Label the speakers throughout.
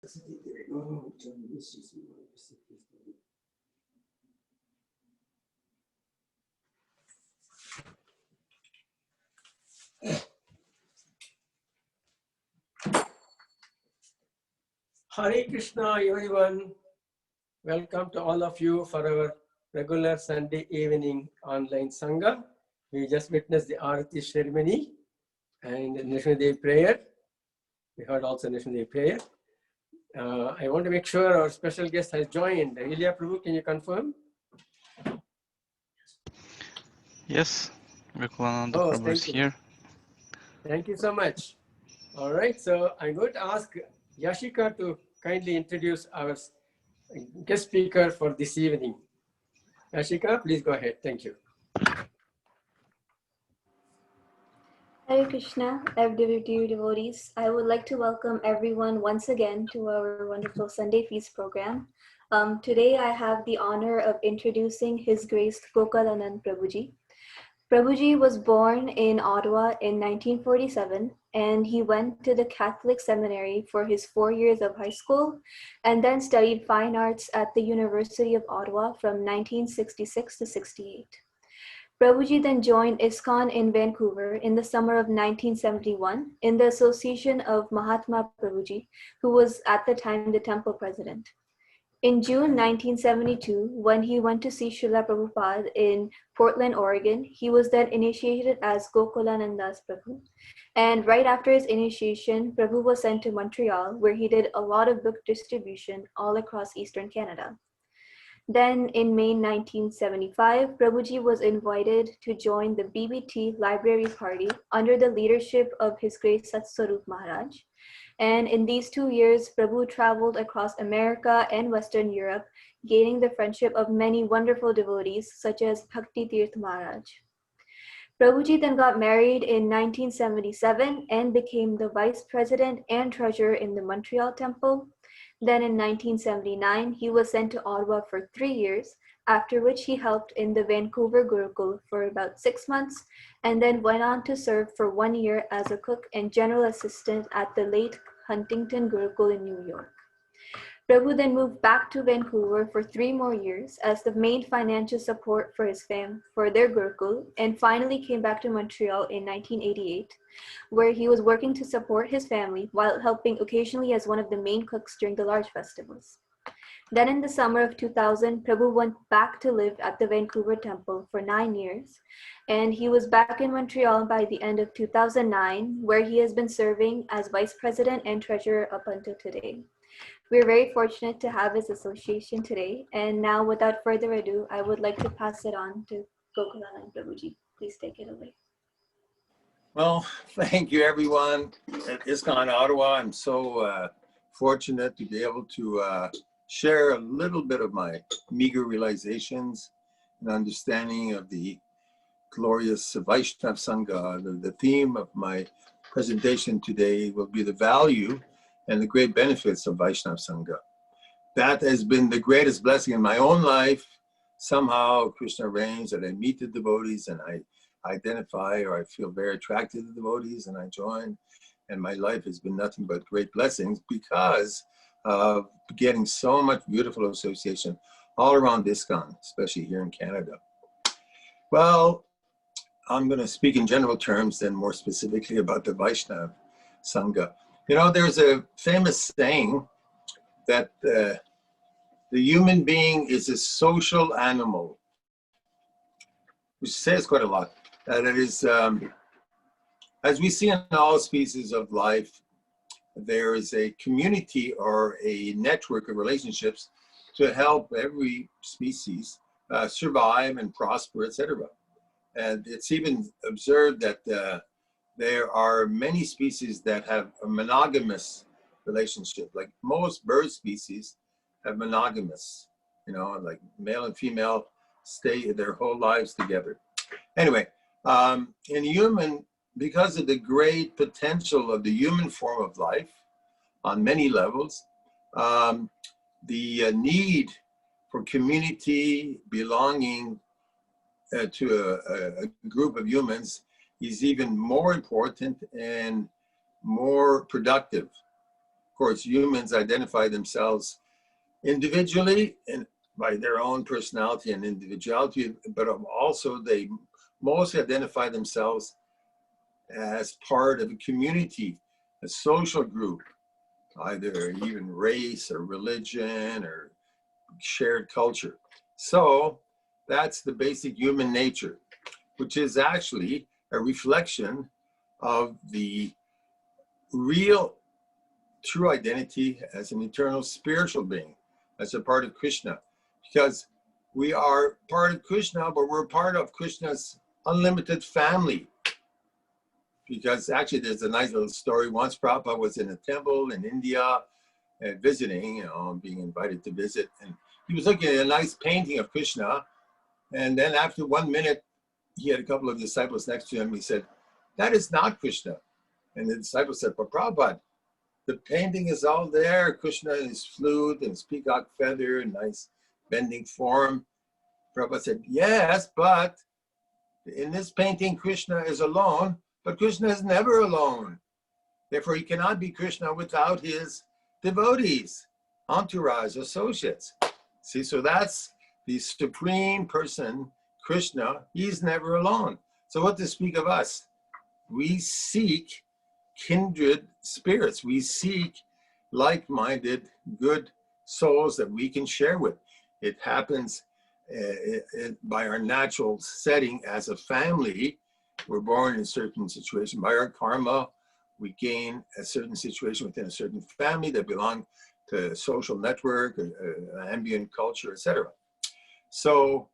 Speaker 1: Hare Krishna, everyone. Welcome to all of you for our regular Sunday evening online Sangha. We just witnessed the Arati ceremony and the National Day prayer. We heard also National Day prayer. I want to make sure our special guest has joined. Ilya Prabhu, can you confirm?
Speaker 2: Yes, Gokulananda Prabhu is here.
Speaker 1: Thank you so much. All right, so I'm going to ask Yashika to kindly introduce our guest speaker for this evening. Yashika, please go ahead. Thank you.
Speaker 3: Hare Krishna, dear devotees. I would like to welcome everyone once again to our wonderful Sunday Feast program. Today I have the honor of introducing His Grace Gokulananda Prabhuji. Prabhuji was born in Ottawa in 1947, and he went to the Catholic seminary for his 4 years of high school, and then studied fine arts at the University of Ottawa from 1966 to 68. Prabhuji then joined ISKCON in Vancouver in the summer of 1971 in the association of Mahatma Prabhuji, who was at the time the temple president. In June 1972, when he went to see Srila Prabhupada in Portland, Oregon, he was then initiated as Gokulananda Prabhu. And right after his initiation, Prabhu was sent to Montreal, where he did a lot of book distribution all across Eastern Canada. Then in May 1975, Prabhuji was invited to join the BBT Library Party under the leadership of His Grace Satswarup Maharaj. And in these 2 years, Prabhu traveled across America and Western Europe, gaining the friendship of many wonderful devotees, such as Bhakti Tirth Maharaj. Prabhuji then got married in 1977 and became the vice president and treasurer in the Montreal Temple. Then in 1979, he was sent to Ottawa for 3 years, after which he helped in the Vancouver Gurukul for about 6 months, and then went on to serve for 1 year as a cook and general assistant at the late Huntington Gurukul in New York. Prabhu then moved back to Vancouver for 3 more years as the main financial support for his fam for their Gurukul, and finally came back to Montreal in 1988, where he was working to support his family while helping occasionally as one of the main cooks during the large festivals. Then in the summer of 2000, Prabhu went back to live at the Vancouver Temple for 9 years, and he was back in Montreal by the end of 2009, where he has been serving as vice president and treasurer up until today. We're very fortunate to have his association today, and now without further ado, I would like to pass it on to Gokulananda Prabhuji. Please take it away.
Speaker 4: Well, thank you everyone at ISKCON Ottawa. I'm so fortunate to be able to share a little bit of my meager realizations and understanding of the glorious Vaishnava Sanga. The theme of my presentation today will be the value and the great benefits of Vaishnava Sanga. That has been the greatest blessing in my own life. Somehow Krishna arranged that I meet the devotees and I identify, or I feel very attracted to the devotees and I join, and my life has been nothing but great blessings because of getting so much beautiful association all around ISKCON, especially here in Canada. Well, I'm going to speak in general terms, then more specifically about the Vaishnava Sanga. You know, there's a famous saying that the human being is a social animal, which says quite a lot. That it is, as we see in all species of life, there is a community or a network of relationships to help every species survive and prosper, etc. And it's even observed that there are many species that have a monogamous relationship. Like most bird species have monogamous, you know, like male and female stay their whole lives together. Anyway, in human, because of the great potential of the human form of life on many levels, the need for community belonging to a group of humans is even more important and more productive. course, humans identify themselves individually and by their own personality and individuality, but also they mostly identify themselves as part of a community, a social group, either even race or religion or shared culture. So that's the basic human nature, which is actually a reflection of the real true identity as an eternal spiritual being, as a part of Krishna. Because we are part of Krishna, but we're part of Krishna's unlimited family. Because actually there's a nice little story. Once Prabhupada was in a temple in India visiting, being invited to visit, and he was looking at a nice painting of Krishna. And then after 1 minute, he had a couple of disciples next to him. He said, "That is not Krishna." And the disciple said, "But Prabhupada, the painting is all there. Krishna and his flute and his peacock feather and nice bending form." Prabhupada said, "Yes, but in this painting, Krishna is alone, but Krishna is never alone. Therefore, he cannot be Krishna without his devotees, entourage, associates." See, so that's the supreme person, Krishna. He's never alone. So what to speak of us? We seek kindred spirits. We seek like-minded, good souls that we can share with. It happens by our natural setting as a family. We're born in a certain situation. By our karma, we gain a certain situation within a certain family that belong to a social network, ambient culture, etc. So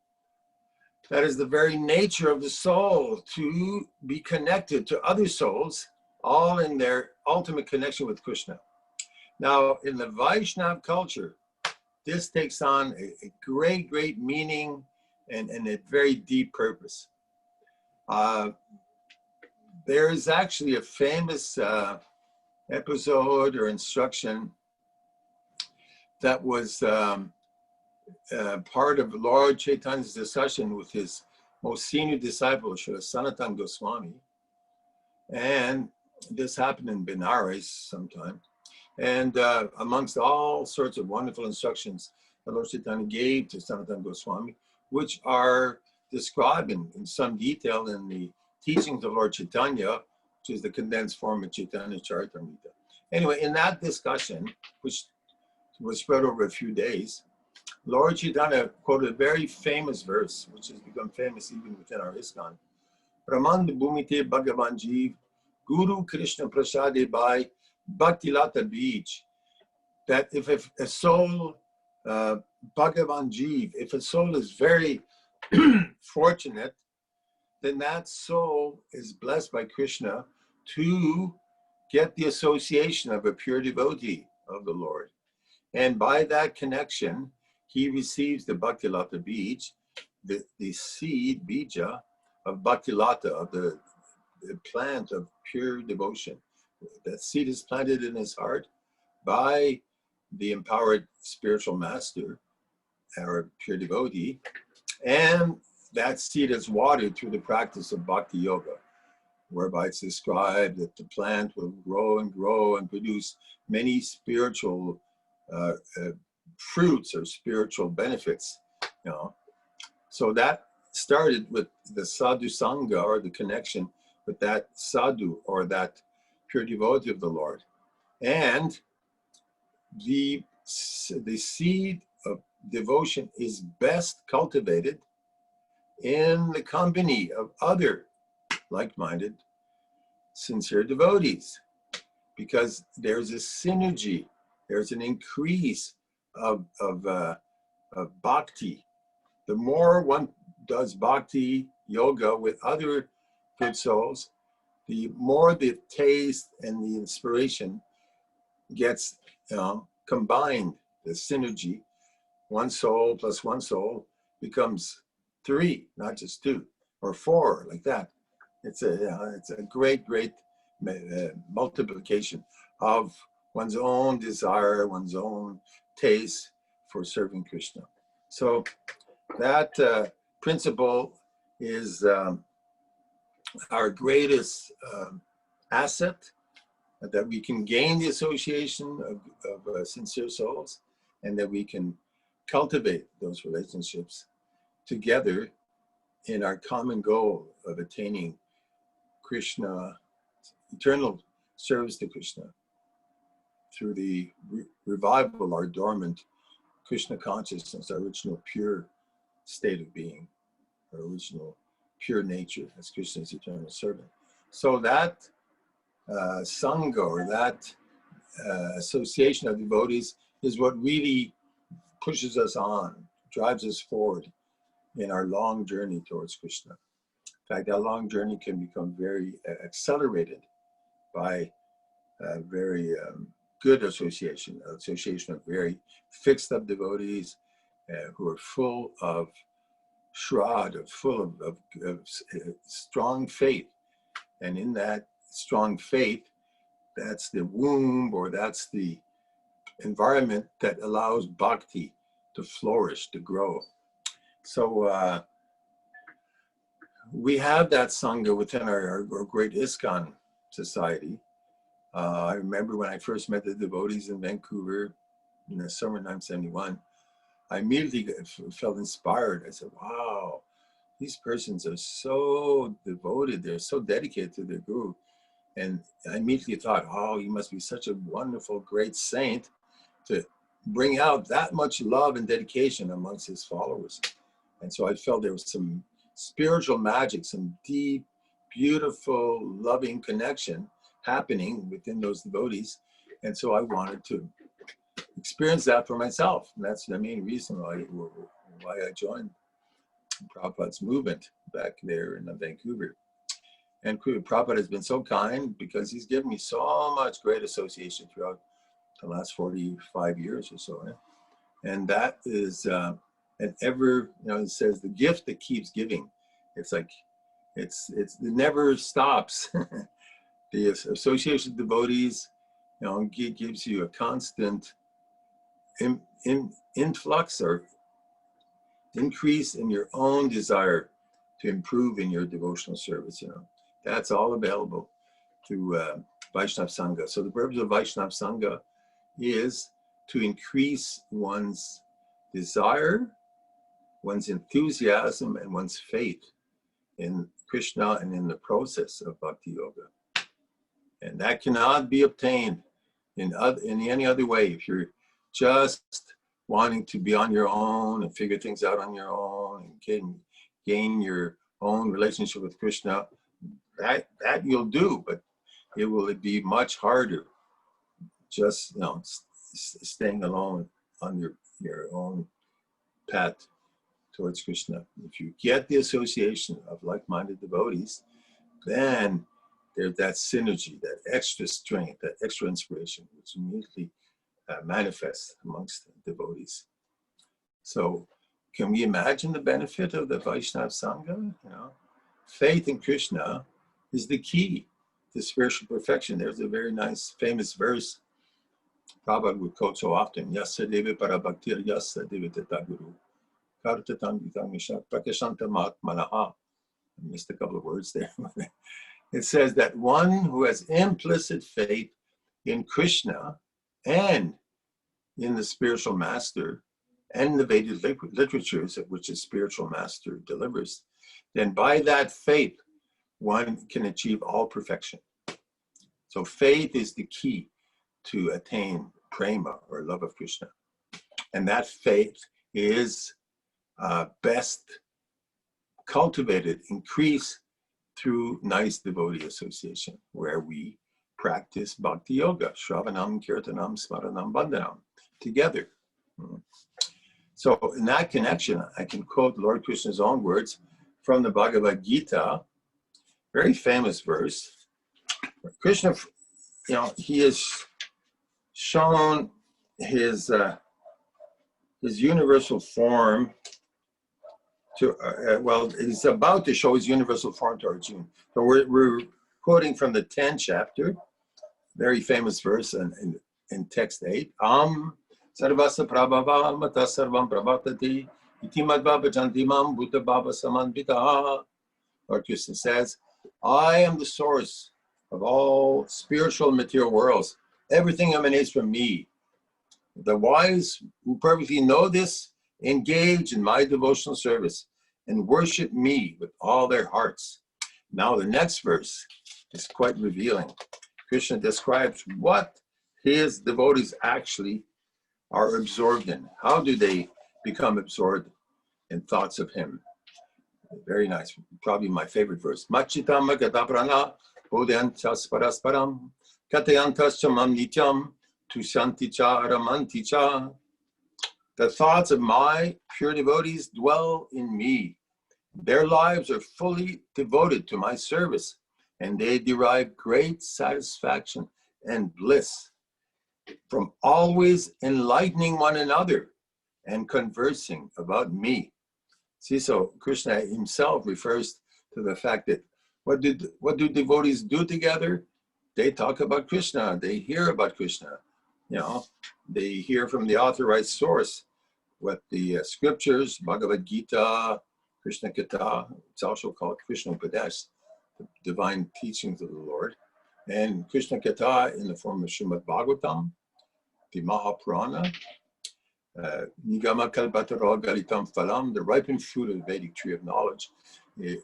Speaker 4: that is the very nature of the soul, to be connected to other souls, all in their ultimate connection with Krishna. Now, in the Vaishnava culture, this takes on a great, great meaning and a very deep purpose. There is actually a famous episode or instruction that was part of Lord Chaitanya's discussion with his most senior disciple, Srila Sanatana Goswami. And this happened in Benares sometime. And amongst all sorts of wonderful instructions that Lord Chaitanya gave to Sanatana Goswami, which are described in some detail in the teachings of Lord Chaitanya, which is the condensed form of Chaitanya Charitamrita. Anyway, in that discussion, which was spread over a few days, Lord Chaitanya quoted a very famous verse, which has become famous even within our ISKCON. Pramand Bhumite Bhagavan Jeev, Guru Krishna Prasade Bhai, Bhakti Lata Beach. That if a soul, Bhagavan Jeev, if a soul is very fortunate, then that soul is blessed by Krishna to get the association of a pure devotee of the Lord. And by that connection, he receives the Bhakti Lata Beach, the seed, bija, of Bhakti Lata, of the plant of pure devotion. That seed is planted in his heart by the empowered spiritual master, our pure devotee, and that seed is watered through the practice of bhakti yoga, whereby it's described that the plant will grow and grow and produce many spiritual fruits or spiritual benefits. So that started with the sadhu sangha, or the connection with that sadhu, or that pure devotee of the Lord. And the seed of devotion is best cultivated in the company of other like-minded, sincere devotees, because there's a synergy, there's an increase of bhakti. The more one does bhakti yoga with other good souls, the more the taste and the inspiration gets combined, the synergy. One soul plus one soul becomes 3, not just 2 or 4, like that. It's a great multiplication of one's own desire, one's own taste for serving Krishna. So that principle is our greatest asset that we can gain the association of sincere souls, and that we can cultivate those relationships together in our common goal of attaining Krishna, eternal service to Krishna, through the revival, our dormant Krishna consciousness, our original pure state of being, our original pure nature as Krishna's eternal servant. So that Sangha, or that association of devotees, is what really pushes us on, drives us forward in our long journey towards Krishna. In fact, that long journey can become very accelerated by a very good association of very fixed up devotees who are full of Shrad, full of strong faith. And in that strong faith, that's the womb, or that's the environment that allows bhakti to flourish, to grow. So we have that Sangha within our great ISKCON society. I remember when I first met the devotees in Vancouver in the summer of 1971, I immediately felt inspired. I said, wow, these persons are so devoted, they're so dedicated to their guru. And I immediately thought, oh, you must be such a wonderful, great saint to bring out that much love and dedication amongst his followers. And so I felt there was some spiritual magic, some deep, beautiful, loving connection happening within those devotees. And so I wanted to experience that for myself. And that's the main reason why I joined Prabhupada's movement back there in Vancouver. And Prabhupada has been so kind, because he's given me so much great association throughout the last 45 years or so. And that is an ever, it says the gift that keeps giving. It's like, it never stops. The association of devotees, gives you a constant influx or increase in your own desire to improve in your devotional service. That's all available through Vaishnava Sanga. So the purpose of Vaishnava Sanga is to increase one's desire, one's enthusiasm, and one's faith in Krishna and in the process of Bhakti Yoga. And that cannot be obtained in any other way. If you're just wanting to be on your own and figure things out on your own and gain your own relationship with Krishna, that you'll do, but it will be much harder just staying alone on your own path towards Krishna. If you get the association of like-minded devotees, then there's that synergy, that extra strength, that extra inspiration, which immediately manifests amongst the devotees. So can we imagine the benefit of the Vaishnava Sangha? Faith in Krishna is the key to spiritual perfection. There's a very nice, famous verse Prabhupada would quote so often: Yassa deve parabhaktir yassa deve tataguru kartatam vitamisha prakashantamat manaha. I missed a couple of words there. It says that one who has implicit faith in Krishna and in the spiritual master and the Vedic literatures of which the spiritual master delivers, then by that faith, one can achieve all perfection. So faith is the key to attain prema, or love of Krishna. And that faith is best cultivated, increased through nice devotee association, where we practice Bhakti Yoga, Shravanam, Kirtanam, Smaranam, Vandanam, together. So in that connection, I can quote Lord Krishna's own words from the Bhagavad Gita, very famous verse. Krishna, he has shown his universal form to, he's about to show his universal form to Arjuna. So we're quoting from the 10th chapter, very famous verse in text 8. Sarvasa prabhava mata sarvam prabhatati iti madva bhajantimam bhuta bhava samanvita. Lord Krishna says, I am the source of all spiritual material worlds. Everything emanates from me. The wise who perfectly know this engage in my devotional service and worship me with all their hearts. Now the next verse is quite revealing. Krishna describes what his devotees actually are absorbed in. How do they become absorbed in thoughts of him? Very nice. Probably my favorite verse. Machitam magataprana bodhantas parasparam katayantas chamam nityam tushanticha aramanticha. The thoughts of my pure devotees dwell in me. Their lives are fully devoted to my service, and they derive great satisfaction and bliss from always enlightening one another and conversing about me. See, so Krishna himself refers to the fact that what do devotees do together? They talk about Krishna. They hear about Krishna. You know, they hear from the authorized source what the scriptures, Bhagavad Gita, Krishna Katha, it's also called Krishna Upadesh, the divine teachings of the Lord, and Krishna Katha in the form of Srimad Bhagavatam, the Mahapurana, Nigama Kalpatara Galitam Phalam, the ripened fruit of the Vedic tree of knowledge. It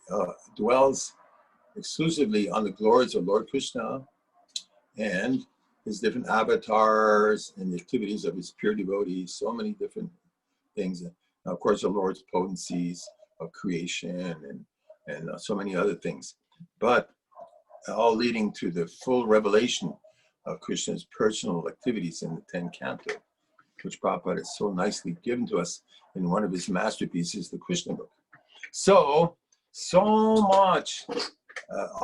Speaker 4: dwells exclusively on the glories of Lord Krishna and his different avatars and the activities of his pure devotees, so many different things. And of course, the Lord's potencies of creation and so many other things. But all leading to the full revelation of Krishna's personal activities in the 10 canto, which Prabhupada has so nicely given to us in one of his masterpieces, the Krishna book. So much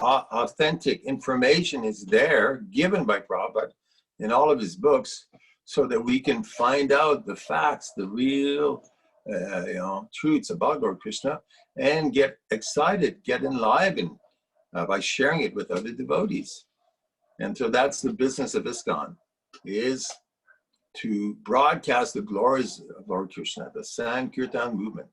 Speaker 4: authentic information is there given by Prabhupada in all of his books so that we can find out the facts, the real truths about Lord Krishna and get excited, get enlivened by sharing it with other devotees. And so that's the business of ISKCON, is to broadcast the glories of Lord Krishna, the Sankirtan movement,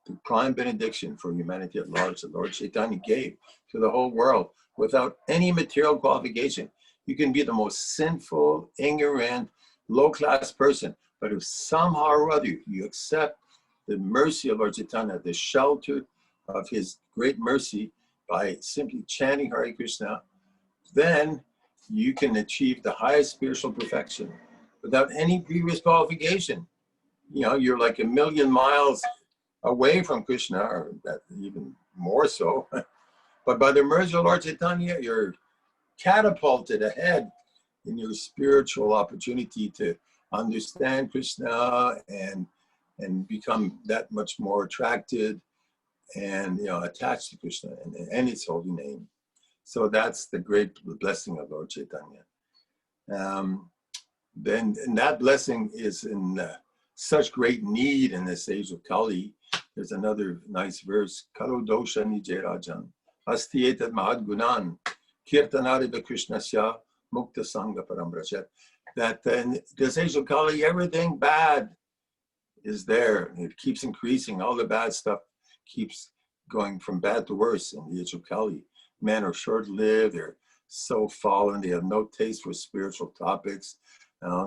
Speaker 4: the prime benediction for humanity at large that Lord Chaitanya gave to the whole world without any material qualification. You can be the most sinful, ignorant, low-class person, but if somehow or other you accept the mercy of Lord Chaitanya, the shelter of his great mercy by simply chanting Hare Krishna, then you can achieve the highest spiritual perfection without any previous qualification. You know, you're like a million miles away from Krishna, or even more so. But by the mercy of Lord Chaitanya, you're catapulted ahead in your spiritual opportunity to understand Krishna and become that much more attracted and attached to Krishna and his holy name. So that's the great blessing of Lord Chaitanya. Then and that blessing is in such great need in this age of Kali. There's another nice verse, Kalo dosha nijerajan, astietat mahad gunan, kirtanariva krishnasya mukta sanga parambrachet. That in this age of Kali, everything bad is there. It keeps increasing. All the bad stuff keeps going from bad to worse in the age of Kali. Men are short-lived. They're so fallen. They have no taste for spiritual topics.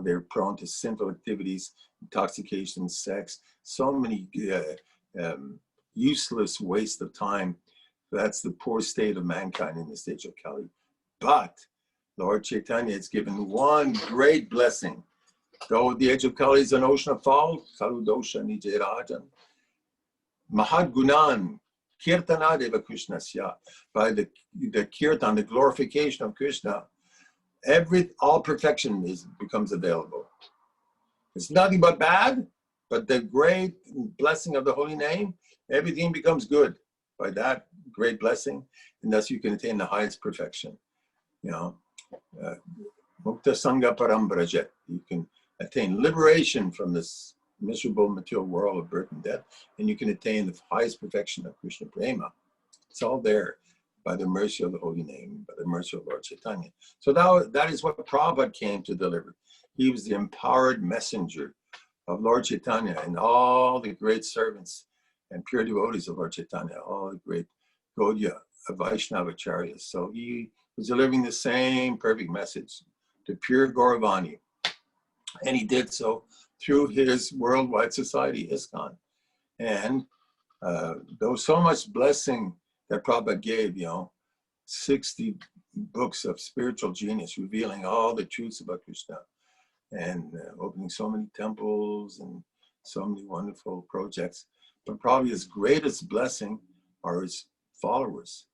Speaker 4: They're prone to sinful activities, intoxication, sex, so many useless waste of time. That's the poor state of mankind in the stage of Kali. But Lord Chaitanya has given one great blessing. Though the age of Kali is an ocean of fault, Kalu dosha nijerajan, Mahad Gunan, Kirtanadeva Krishnasya, by the kirtan, the glorification of Krishna, all perfection becomes available. It's nothing but bad, but the great blessing of the holy name, everything becomes good by that great blessing, and thus you can attain the highest perfection. Mukta Sanga Parambrajet. You can attain liberation from this miserable material world of birth and death, and you can attain the highest perfection of Krishna Prema. It's all there by the mercy of the holy name, by the mercy of Lord Chaitanya. So that is what Prabhupada came to deliver. He was the empowered messenger of Lord Chaitanya and all the great servants and pure devotees of Lord Chaitanya, all the great Gaudiya Vaishnava Acharyas. So he was delivering the same perfect message to pure Gauravani. And he did so through his worldwide society, ISKCON. And there was so much blessing that Prabhupada gave, 60 books of spiritual genius revealing all the truths about Krishna, and opening so many temples and so many wonderful projects. But probably his greatest blessing are his followers,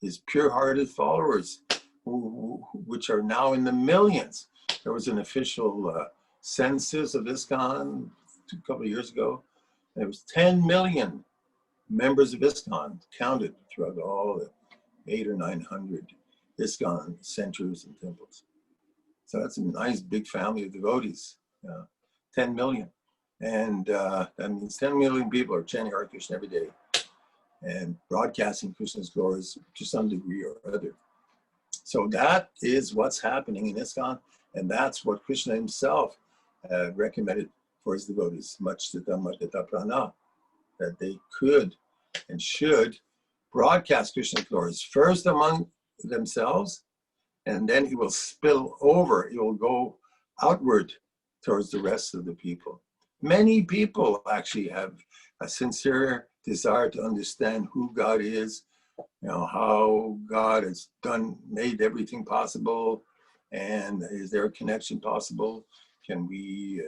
Speaker 4: his pure-hearted followers, which are now in the millions. There was an official census of ISKCON a couple of years ago. And it was 10 million members of ISKCON counted throughout all the 800 or 900 ISKCON centers and temples. So that's a nice big family of devotees, 10 million. And that means 10 million people are chanting Hare Krishna every day and broadcasting Krishna's glories to some degree or other. So that is what's happening in ISKCON, and that's what Krishna himself recommended for his devotees, much to prana, that they could and should broadcast Krishna's glories first among themselves, and then he will spill over, he will go outward towards the rest of the people. Many people actually have a sincere desire to understand who God is, how God has made everything possible, and is there a connection possible? Can we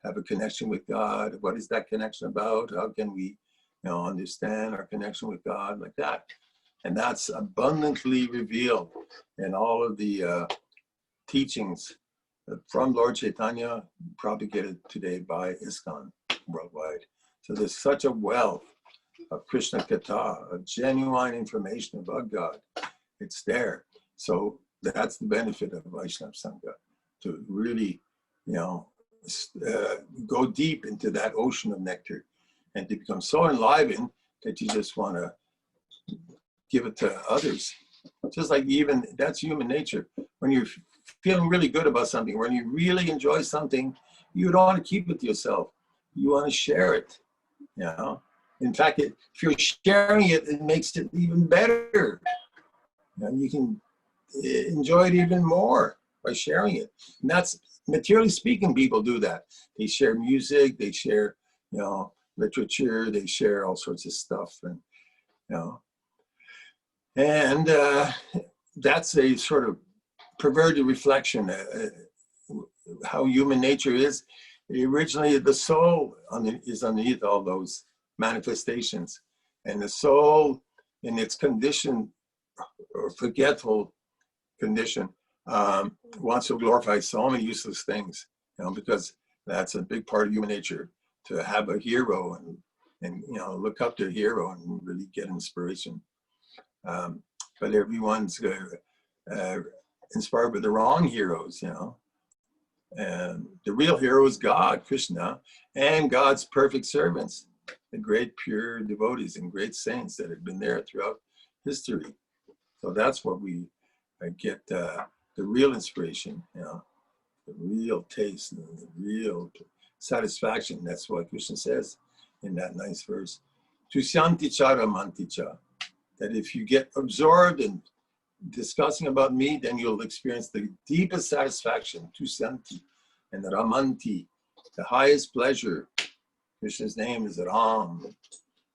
Speaker 4: have a connection with God? What is that connection about? How can we understand our connection with God like that? And that's abundantly revealed in all of the teachings from Lord Chaitanya, propagated today by ISKCON worldwide. So there's such a wealth of Krishna Katha, of genuine information about God. It's there. So that's the benefit of Vaishnava Sanga, to really, go deep into that ocean of nectar and to become so enlivened that you just want to give it to others. Just like that's human nature. When you're feeling really good about something, when you really enjoy something, you don't want to keep it to yourself. You want to share it, In fact, if you're sharing it, it makes it even better. You can enjoy it even more by sharing it. And that's, materially speaking, people do that. They share music, they share, literature, they share all sorts of stuff. And, that's a sort of perverted reflection, how human nature is. Originally, the soul is underneath all those manifestations. And the soul, in its condition, or forgetful condition, wants to glorify so many useless things, because that's a big part of human nature, to have a hero and look up to a hero and really get inspiration. But everyone's inspired by the wrong heroes, And the real hero is God, Krishna, and God's perfect servants, the great pure devotees and great saints that have been there throughout history. So that's what we get the real inspiration, the real taste, and the real satisfaction. That's what Krishna says in that nice verse. Tusyanticha ramanticha. That if you get absorbed in discussing about me, then you'll experience the deepest satisfaction, Tusyanti, and Ramanti, the highest pleasure. Krishna's name is Ram.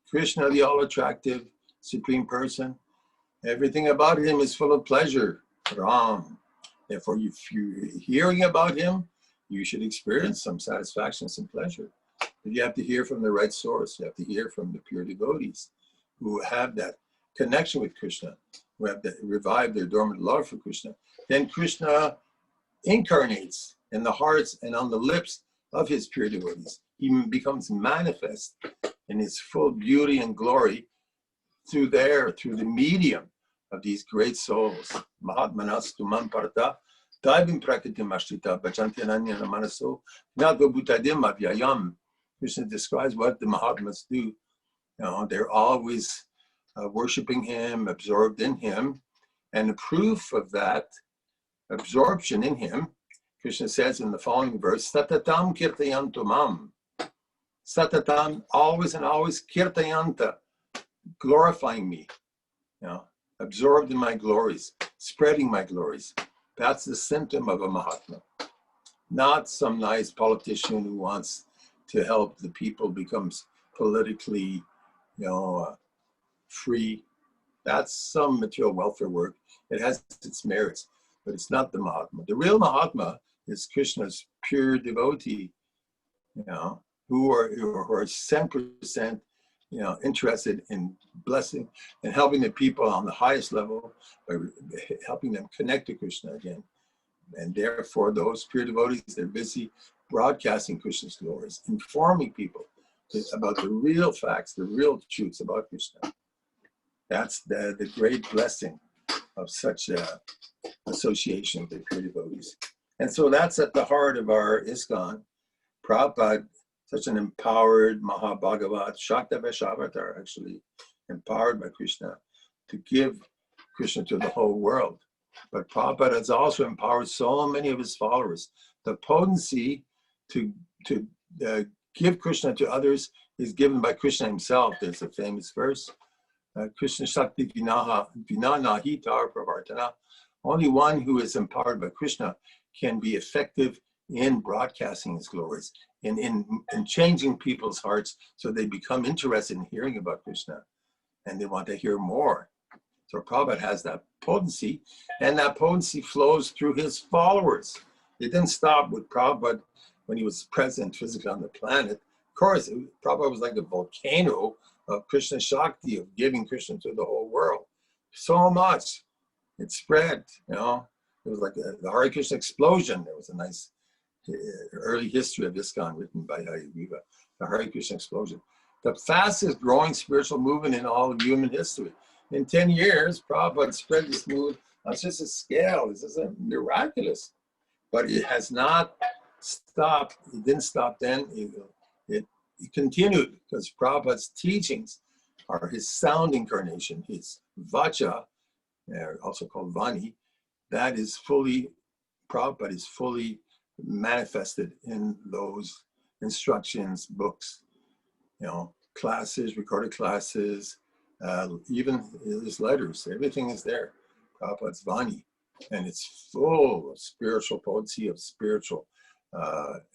Speaker 4: Krishna, the all-attractive Supreme Person. Everything about him is full of pleasure, Ram. Therefore, if you're hearing about him, you should experience some satisfaction, some pleasure. But you have to hear from the right source. You have to hear from the pure devotees who have that connection with Krishna, who have revived their dormant love for Krishna. Then Krishna incarnates in the hearts and on the lips of his pure devotees. He becomes manifest in his full beauty and glory through the medium of these great souls. Mahatmanas tumam parta, daivim prakritim ashrita, bhajanti manaso, nagva bhutadim avyayam. Krishna describes what the Mahatmas do. They're always worshiping him, absorbed in him. And the proof of that absorption in him, Krishna says in the following verse, Satatam kirtayantu mam. Satatam, always and always, kirtayanta, glorifying me, absorbed in my glories. spreading my glories. That's the symptom of a Mahatma. Not some nice politician who wants to help the people become politically, free. That's some material welfare work. It has its merits, but it's not the Mahatma. The real Mahatma is Krishna's pure devotee, who are 100%, interested in blessing and helping the people on the highest level by helping them connect to Krishna again. And therefore, those pure devotees, they're busy broadcasting Krishna's glories, informing people about the real facts, the real truths about Krishna. That's the great blessing of such a association with the pure devotees. And so that's at the heart of our ISKCON. Prabhupada, such an empowered Mahabhagavat, Shaktaveshavatar, actually empowered by Krishna to give Krishna to the whole world. But Prabhupada has also empowered so many of his followers. The potency to give Krishna to others is given by Krishna himself. There's a famous verse, Krishna Shakti Vinana Nahitar Pravartana. Only one who is empowered by Krishna can be effective in broadcasting his glories, in changing people's hearts so they become interested in hearing about Krishna and they want to hear more. So Prabhupada has that potency, and that potency flows through his followers. It didn't stop with Prabhupada when he was present physically on the planet. Of course, Prabhupada was like a volcano of Krishna Shakti, of giving Krishna to the whole world. So much. It spread, It was like the Hare Krishna explosion. There was a nice early history of ISKCON written by Hayagriva, the Hare Krishna explosion. The fastest growing spiritual movement in all of human history. In 10 years, Prabhupada spread this movement on just a scale. This is miraculous. But it has not stopped. It didn't stop then. It continued because Prabhupada's teachings are his sound incarnation, his vacha, also called Vani. That is fully, Prabhupada is fully manifested in those instructions, books, classes, recorded classes, even his letters. Everything is there. Prabhupada's Vani. And it's full of spiritual potency, of spiritual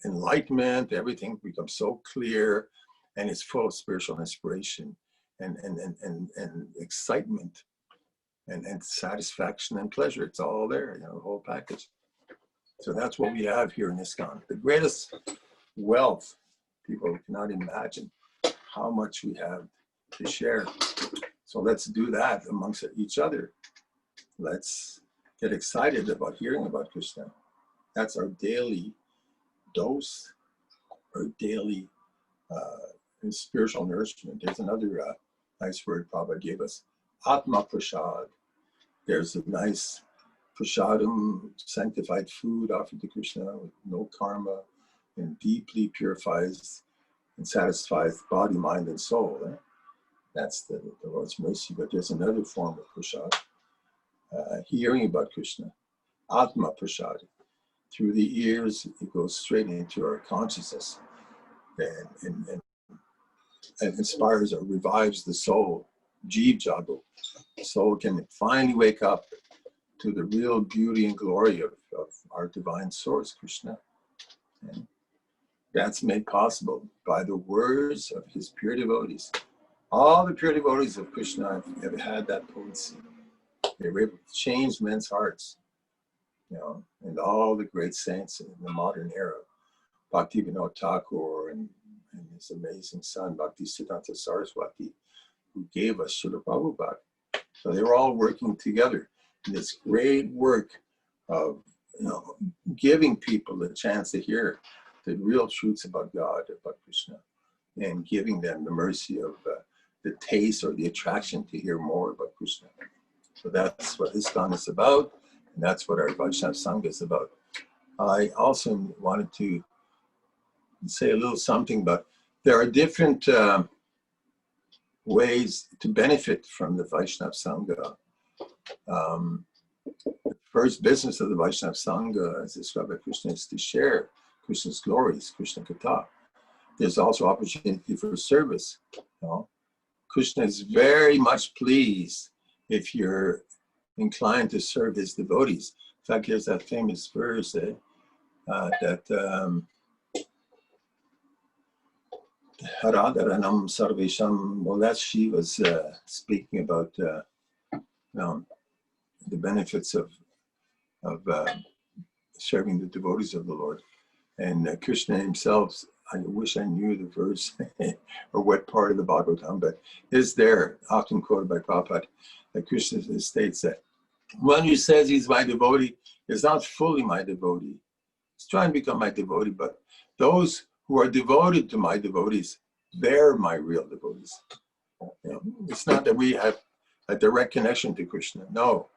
Speaker 4: enlightenment. Everything becomes so clear, and it's full of spiritual inspiration and excitement and satisfaction and pleasure. It's all there, the whole package. So that's what we have here in ISKCON. The greatest wealth, people cannot imagine how much we have to share. So let's do that amongst each other. Let's get excited about hearing about Krishna. That's our daily dose, our daily spiritual nourishment. There's another nice word Prabhupada gave us, Atma Prasad. There's a nice prasadam, sanctified food offered to Krishna with no karma, and deeply purifies and satisfies body, mind, and soul. That's the Lord's mercy. But there's another form of prasad, hearing about Krishna, Atma Prasad. Through the ears, it goes straight into our consciousness and inspires or revives the soul, Jeev Jago. The soul can finally wake up to the real beauty and glory of our divine source, Krishna. And that's made possible by the words of his pure devotees. All the pure devotees of Krishna have had that potency. They were able to change men's hearts, and all the great saints in the modern era, Bhaktivinoda Thakur and his amazing son, Bhaktisiddhanta Saraswati, who gave us Srila Prabhupada. So they were all working together in this great work of, giving people the chance to hear the real truths about God, about Krishna, and giving them the mercy of the taste or the attraction to hear more about Krishna. So that's what ISKCON is about, and that's what our Vaishnava Sanga is about. I also wanted to say a little something about, there are different ways to benefit from the Vaishnava Sanga. The first business of the Vaishnava Sangha, as described by Krishna, is to share Krishna's glories, Krishna Katha. There's also opportunity for service. Krishna is very much pleased if you're inclined to serve his devotees. In fact, there's that famous verse that Haradaranam Sarvesham, well, that she was speaking about the benefits of serving the devotees of the Lord. And Krishna himself, I wish I knew the verse or what part of the Bhagavatam, but is there, often quoted by Prabhupada, that Krishna states that one who says he's my devotee is not fully my devotee. He's trying to become my devotee, but those who are devoted to my devotees, they're my real devotees. You know, it's not that we have a direct connection to Krishna. No,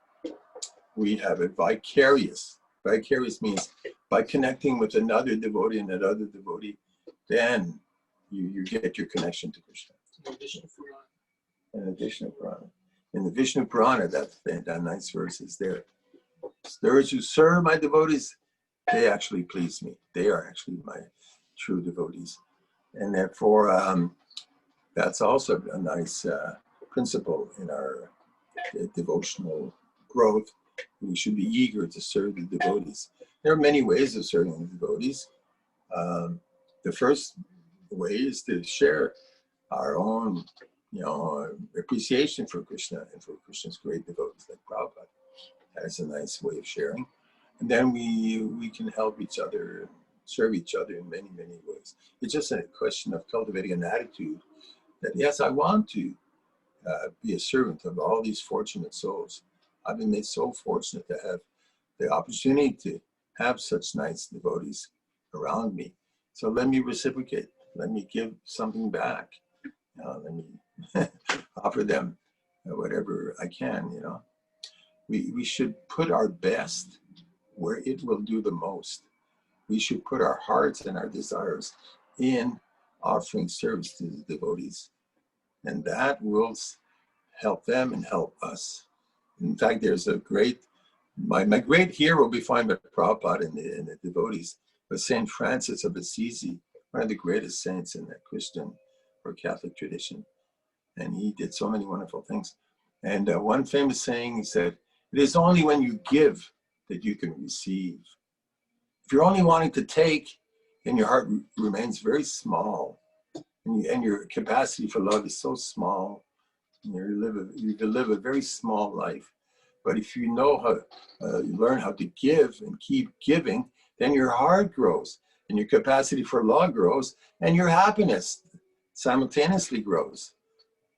Speaker 4: we have a vicarious. Vicarious means by connecting with another devotee and another devotee, then you get your connection to Krishna. In addition to Purana. In the Vishnu Purana, that nice verse is there. Those who serve my devotees, they actually please me. They are actually my true devotees. And therefore, that's also a nice principle in our devotional growth. We should be eager to serve the devotees. There are many ways of serving the devotees. The first way is to share our own, appreciation for Krishna and for Krishna's great devotees, like Prabhupada. That's a nice way of sharing. And then we can help each other, serve each other in many, many ways. It's just a question of cultivating an attitude that, yes, I want to be a servant of all these fortunate souls. I've been made so fortunate to have the opportunity to have such nice devotees around me. So let me reciprocate. Let me give something back. Let me offer them whatever I can, We should put our best where it will do the most. We should put our hearts and our desires in offering service to the devotees. And that will help them and help us. In fact, there's a my great hero we find by Prabhupada in the devotees was Saint Francis of Assisi, one of the greatest saints in the Christian or Catholic tradition. And he did so many wonderful things. And one famous saying, he said, "It is only when you give that you can receive. If you're only wanting to take, then your heart remains very small. And your capacity for love is so small. You live a very small life. But if you know how, you learn how to give and keep giving, then your heart grows, and your capacity for love grows, and your happiness simultaneously grows.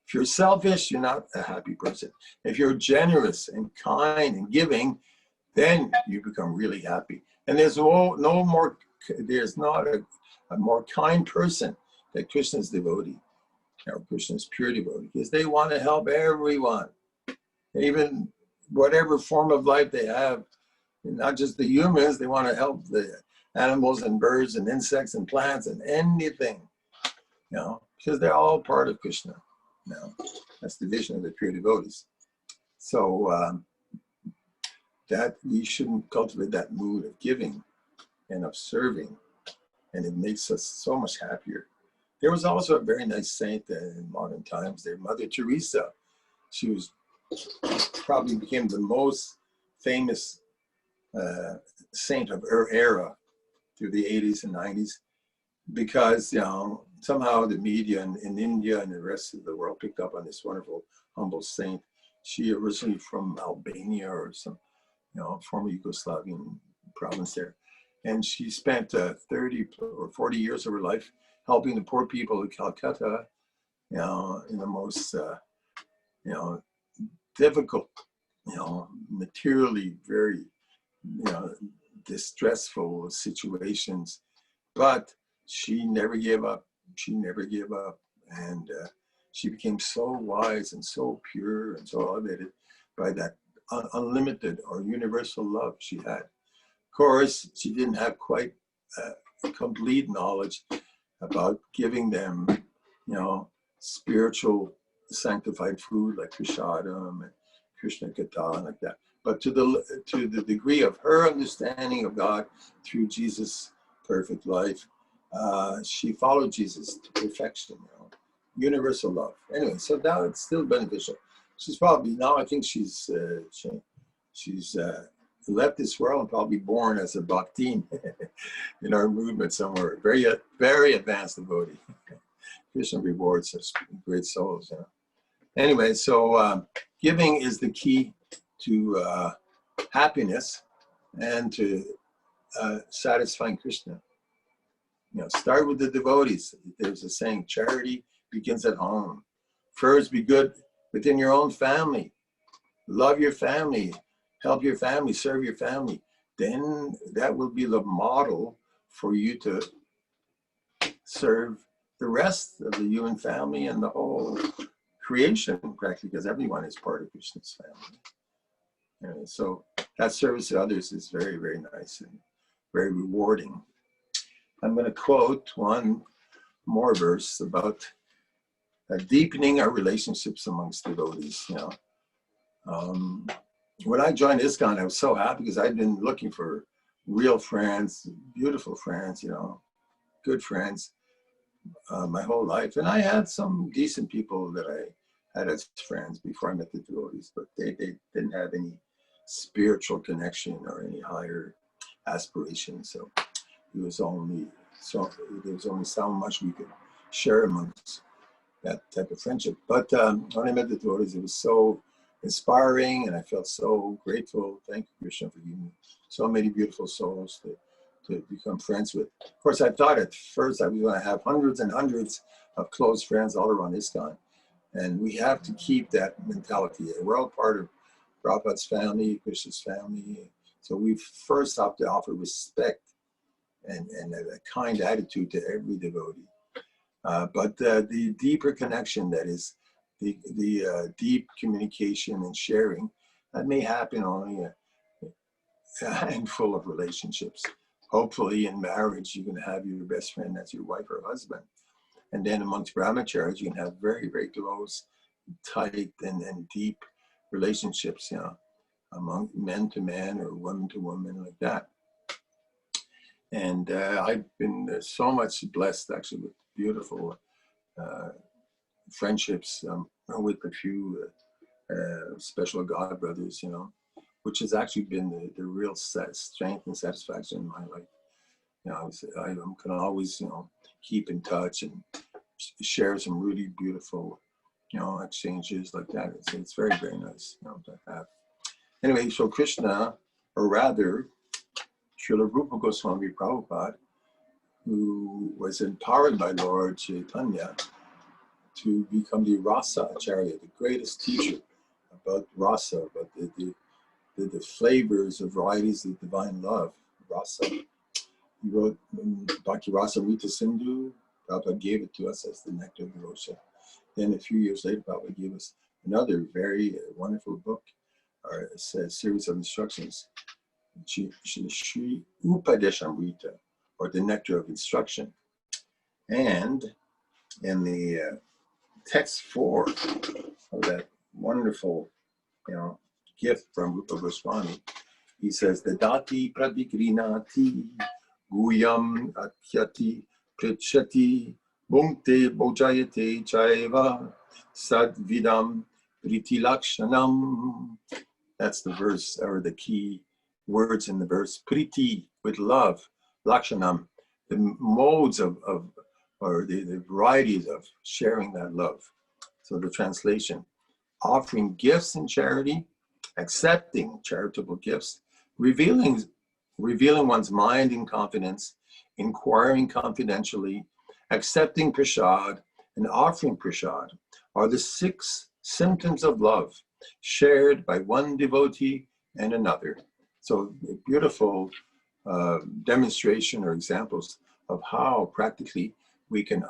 Speaker 4: If you're selfish, you're not a happy person. If you're generous and kind and giving, then you become really happy. And there's not a more kind person than Krishna's devotee, or Krishna's pure devotee, because they want to help everyone, even whatever form of life they have, not just the humans. They want to help the animals and birds and insects and plants and anything, because they're all part of Krishna. That's the vision of the pure devotees. So that we shouldn't cultivate that mood of giving and of serving, and it makes us so much happier. There was also a very nice saint in modern times there, Mother Teresa. She was probably became the most famous saint of her era through the 80s and 90s, because somehow the media in India and the rest of the world picked up on this wonderful, humble saint. She originally from Albania or some former Yugoslavian province there. And she spent 30 or 40 years of her life helping the poor people of Calcutta, in the most, difficult, materially very, distressful situations. But she never gave up. She never gave up. And she became so wise and so pure and so elevated by that unlimited or universal love she had. Of course, she didn't have quite complete knowledge about giving them, spiritual sanctified food like prashadam and Krishna Katha and like that. But to the degree of her understanding of God through Jesus' perfect life, she followed Jesus to perfection, universal love. Anyway, so now it's still beneficial. She's probably, now I think she's She's left this world and probably born as a bhaktin in our movement somewhere. Very, very advanced devotee. Krishna rewards such great souls. You know. Anyway, so giving is the key to happiness and to satisfying Krishna. You know, start with the devotees. There's a saying, charity begins at home. First, be good within your own family. Love your family. Help your family. Serve your family. Then that will be the model for you to serve the rest of the human family and the whole creation, practically, because everyone is part of Krishna's family. And so that service to others is very, very nice and very rewarding. I'm going to quote one more verse about deepening our relationships amongst devotees. You know, when I joined ISKCON, I was so happy because I'd been looking for real friends, beautiful friends, you know, good friends my whole life. And I had some decent people that I had as friends before I met the devotees, but they didn't have any spiritual connection or any higher aspiration. So there was only so much we could share amongst that type of friendship. But when I met the devotees, it was so inspiring, and I felt so grateful. Thank you, Krishna, for giving me so many beautiful souls to become friends with. Of course, I thought at first I was going to have hundreds and hundreds of close friends all around ISKCON, and we have to keep that mentality. We're all part of Prabhupada's family, Krishna's family, so we first have to offer respect and a kind attitude to every devotee. But the deeper connection, that is the deep communication and sharing, that may happen only a handful of relationships. Hopefully in marriage, you can have your best friend as your wife or husband. And then amongst brahmacharis, you can have very, very close, tight, and deep relationships, you know, among men to man or woman to woman, like that. And I've been so much blessed, actually, with beautiful friendships with a few special God brothers, you know, which has actually been the real strength and satisfaction in my life. You know, I can always, you know, keep in touch and share some really beautiful, you know, exchanges like that. It's very, very nice, you know, to have. Anyway, so Krishna, or rather, Srila Rupa Goswami Prabhupada, who was empowered by Lord Chaitanya to become the Rasa Acharya, the greatest teacher about rasa, about the flavors of varieties of divine love, rasa. He wrote Bhakti Rasa Rita Sindhu. Prabhupada gave it to us as the Nectar of Devotion. Then a few years later, Prabhupada gave us another very wonderful book, or a series of instructions, Shri Upadeshamrita, or the Nectar of Instruction. And in the text 4 of that wonderful, you know, gift from Rupa Goswami, he says, Dadati pradigrinati guyam atyati prichati bhunkte bojayate chaiva sadvidam pritilakshanam. That's the verse, or the key words in the verse. Priti, with love, lakshanam, the modes of or the varieties of sharing that love. So the translation: offering gifts in charity, accepting charitable gifts, revealing one's mind in confidence, inquiring confidentially, accepting prasad, and offering prasad are the 6 symptoms of love shared by one devotee and another. So beautiful demonstration or examples of how practically we can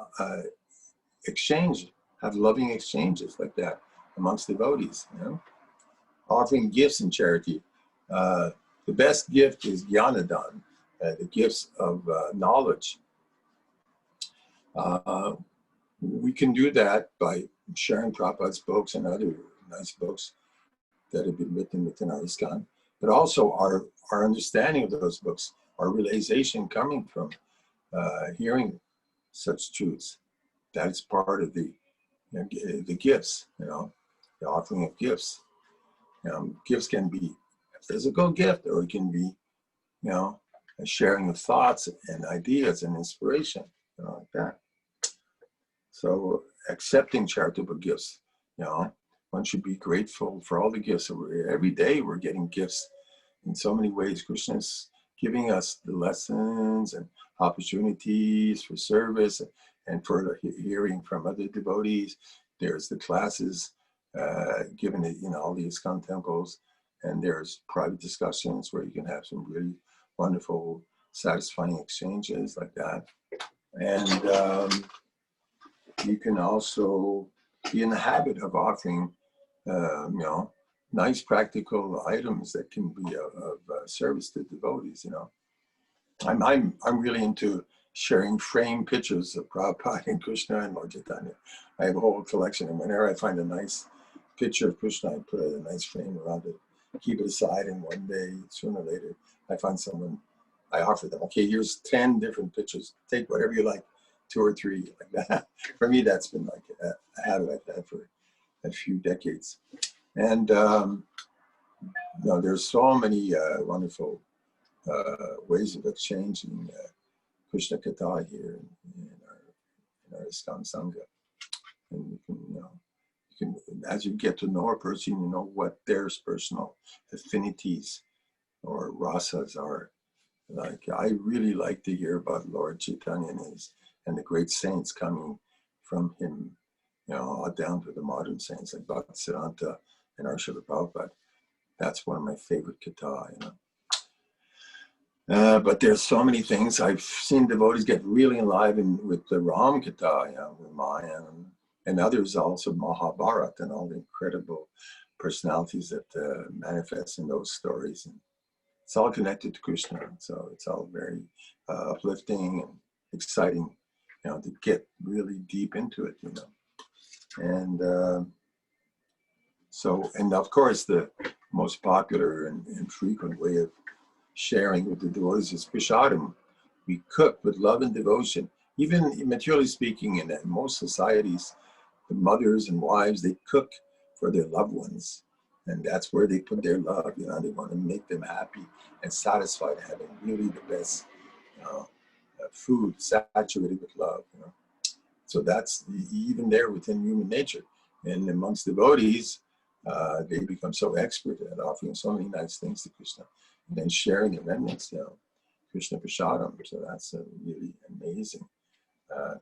Speaker 4: have loving exchanges like that amongst devotees, you know? Offering gifts in charity. The best gift is Jnanadan, the gifts of knowledge. We can do that by sharing Prabhupada's books and other nice books that have been written within our ISKCON, but also our understanding of those books, our realization coming from hearing such truths. That is part of the gifts, you know, the offering of gifts. Gifts can be physical gift, or it can be, you know, a sharing of thoughts and ideas and inspiration, you know, like that. So accepting charitable gifts, you know, one should be grateful for all the gifts. Every day we're getting gifts in so many ways. Krishna's giving us the lessons and opportunities for service and for hearing from other devotees. There's the classes given at, you know, all the ISKCON temples, and there's private discussions where you can have some really wonderful, satisfying exchanges like that. And you can also be in the habit of offering, you know, nice practical items that can be of service to devotees. You know, I'm really into sharing framed pictures of Prabhupada and Krishna and Lord Chaitanya. I have a whole collection, and whenever I find a nice picture of Krishna, I put a nice frame around it, keep it aside, and one day, sooner or later, I find someone, I offer them, okay, here's 10 different pictures. Take whatever you like, 2 or 3, like that. For me, that's been like a habit I've had for a few decades. And you know, there's so many wonderful ways of exchanging Krishna Katha here in our ISKCON Sangha. And you can, you know, as you get to know a person, you know what their personal affinities or rasas are. Like, I really like to hear about Lord Chaitanya and the great saints coming from him, you know, down to the modern saints like Bhaktisiddhanta and our Srila Prabhupada. That's one of my favorite katha, you know. But there's so many things. I've seen devotees get really enlivened with the Ram katha, you know, Ramayana, and others also Mahabharata and all the incredible personalities that manifest in those stories. And it's all connected to Krishna, so it's all very uplifting and exciting, you know, to get really deep into it, you know. And so, and of course, the most popular and frequent way of sharing with the devotees is prasadam. We cook with love and devotion. Even materially speaking, in most societies, the mothers and wives, they cook for their loved ones. And that's where they put their love, you know, they want to make them happy and satisfied, having really the best, you know, food saturated with love, you know. So that's even there within human nature. And amongst devotees, they become so expert at offering so many nice things to Krishna and then sharing the remnants, you know, Krishna Prasadam. So that's a really amazing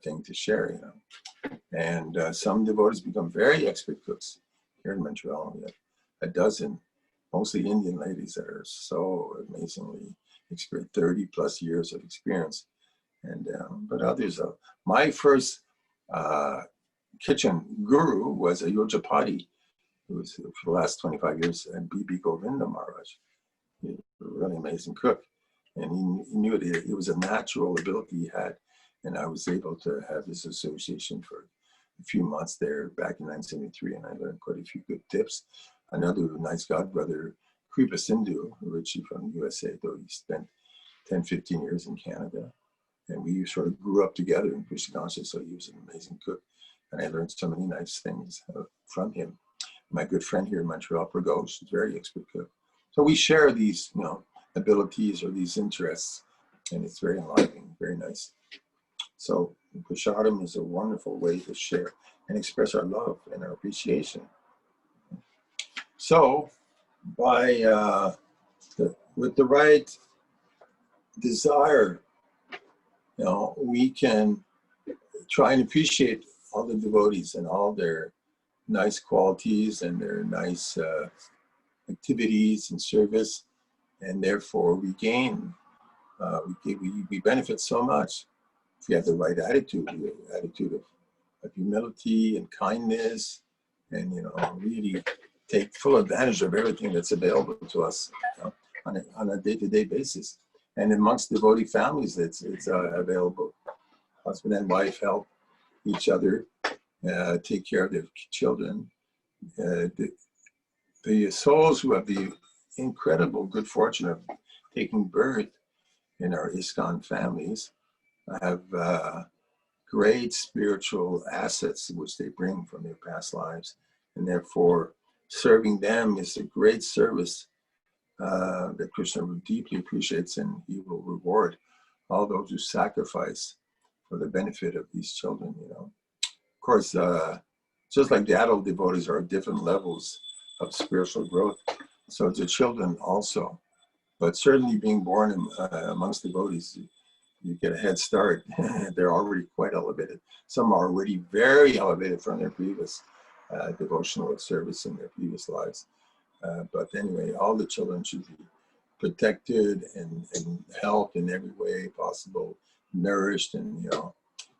Speaker 4: thing to share, you know. And some devotees become very expert cooks. Here in Montreal, we have a dozen, mostly Indian ladies that are so amazingly experienced, 30 plus years of experience. And but others, my first kitchen guru was a Yojapati, who was for the last 25 years, and B.B. Govinda Maharaj. He was a really amazing cook. And he knew it was a natural ability he had. And I was able to have this association for a few months there back in 1973, and I learned quite a few good tips. Another nice godbrother, Kripa Sindhu, originally from the USA, though he spent 10, 15 years in Canada. And we sort of grew up together in Krishna consciousness, so he was an amazing cook. And I learned so many nice things from him. My good friend here in Montreal, Pragosh, is a very expert cook. So we share these, you know, abilities or these interests, and it's very enlightening, very nice. So prasadam is a wonderful way to share and express our love and our appreciation. So by with the right desire, you know, we can try and appreciate all the devotees and all their nice qualities and their nice activities and service, and therefore we gain, we benefit so much. If we have the right attitude, the attitude of humility and kindness, and, you know, really take full advantage of everything that's available to us, you know, on a day-to-day basis. And amongst devotee families, it's available. Husband and wife help each other take care of their children. The souls who have the incredible good fortune of taking birth in our ISKCON families have great spiritual assets which they bring from their past lives, and therefore serving them is a great service that Krishna deeply appreciates, and he will reward all those who sacrifice for the benefit of these children, you know. Of course, just like the adult devotees are at different levels of spiritual growth, so the children also. But certainly being born amongst devotees, you get a head start. They're already quite elevated. Some are already very elevated from their previous devotional service in their previous lives. But anyway, all the children should be protected and helped in every way possible, nourished and, you know,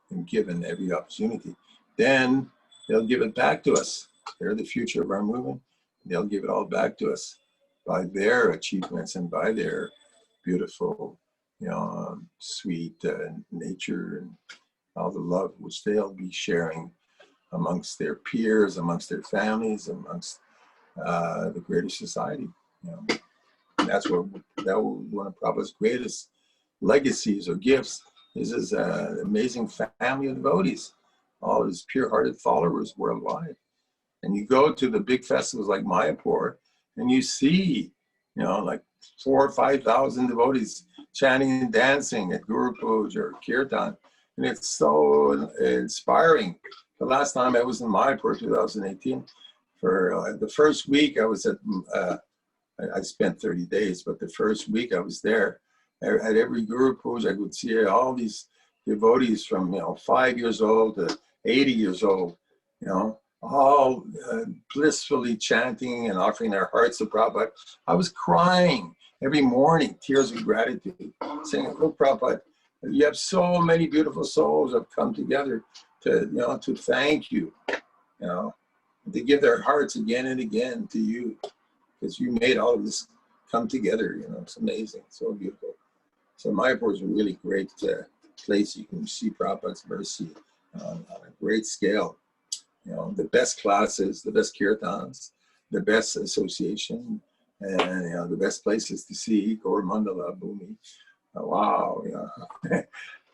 Speaker 4: and given every opportunity. Then they'll give it back to us. They're the future of our movement. They'll give it all back to us by their achievements and by their beautiful, you know, sweet nature and all the love which they'll be sharing amongst their peers, amongst their families, amongst the greater society. You know, and that's what one of Prabhupada's greatest legacies or gifts is his amazing family of devotees, all his pure-hearted followers worldwide. And you go to the big festivals like Mayapur, and you see, you know, like 4,000 or 5,000 devotees chanting and dancing at Guru Puja or Kirtan, and it's so inspiring. The last time I was in Mayapur, 2018, for the first week I was at, I spent 30 days, but the first week I was there, at every Guru Puja, I could see all these devotees from, you know, 5 years old to 80 years old, you know, all blissfully chanting and offering their hearts to Prabhupada. I was crying every morning, tears of gratitude, saying, "Oh, Prabhupada, you have so many beautiful souls that have come together to, you know, to thank you, you know, to give their hearts again and again to you, because you made all of this come together. You know, it's amazing, so beautiful." So Mayapur is a really great place. You can see Prabhupada's mercy on a great scale. You know, the best classes, the best kirtans, the best association, and, you know, the best places to see Gaur Mandala, Bhumi. Wow, you know,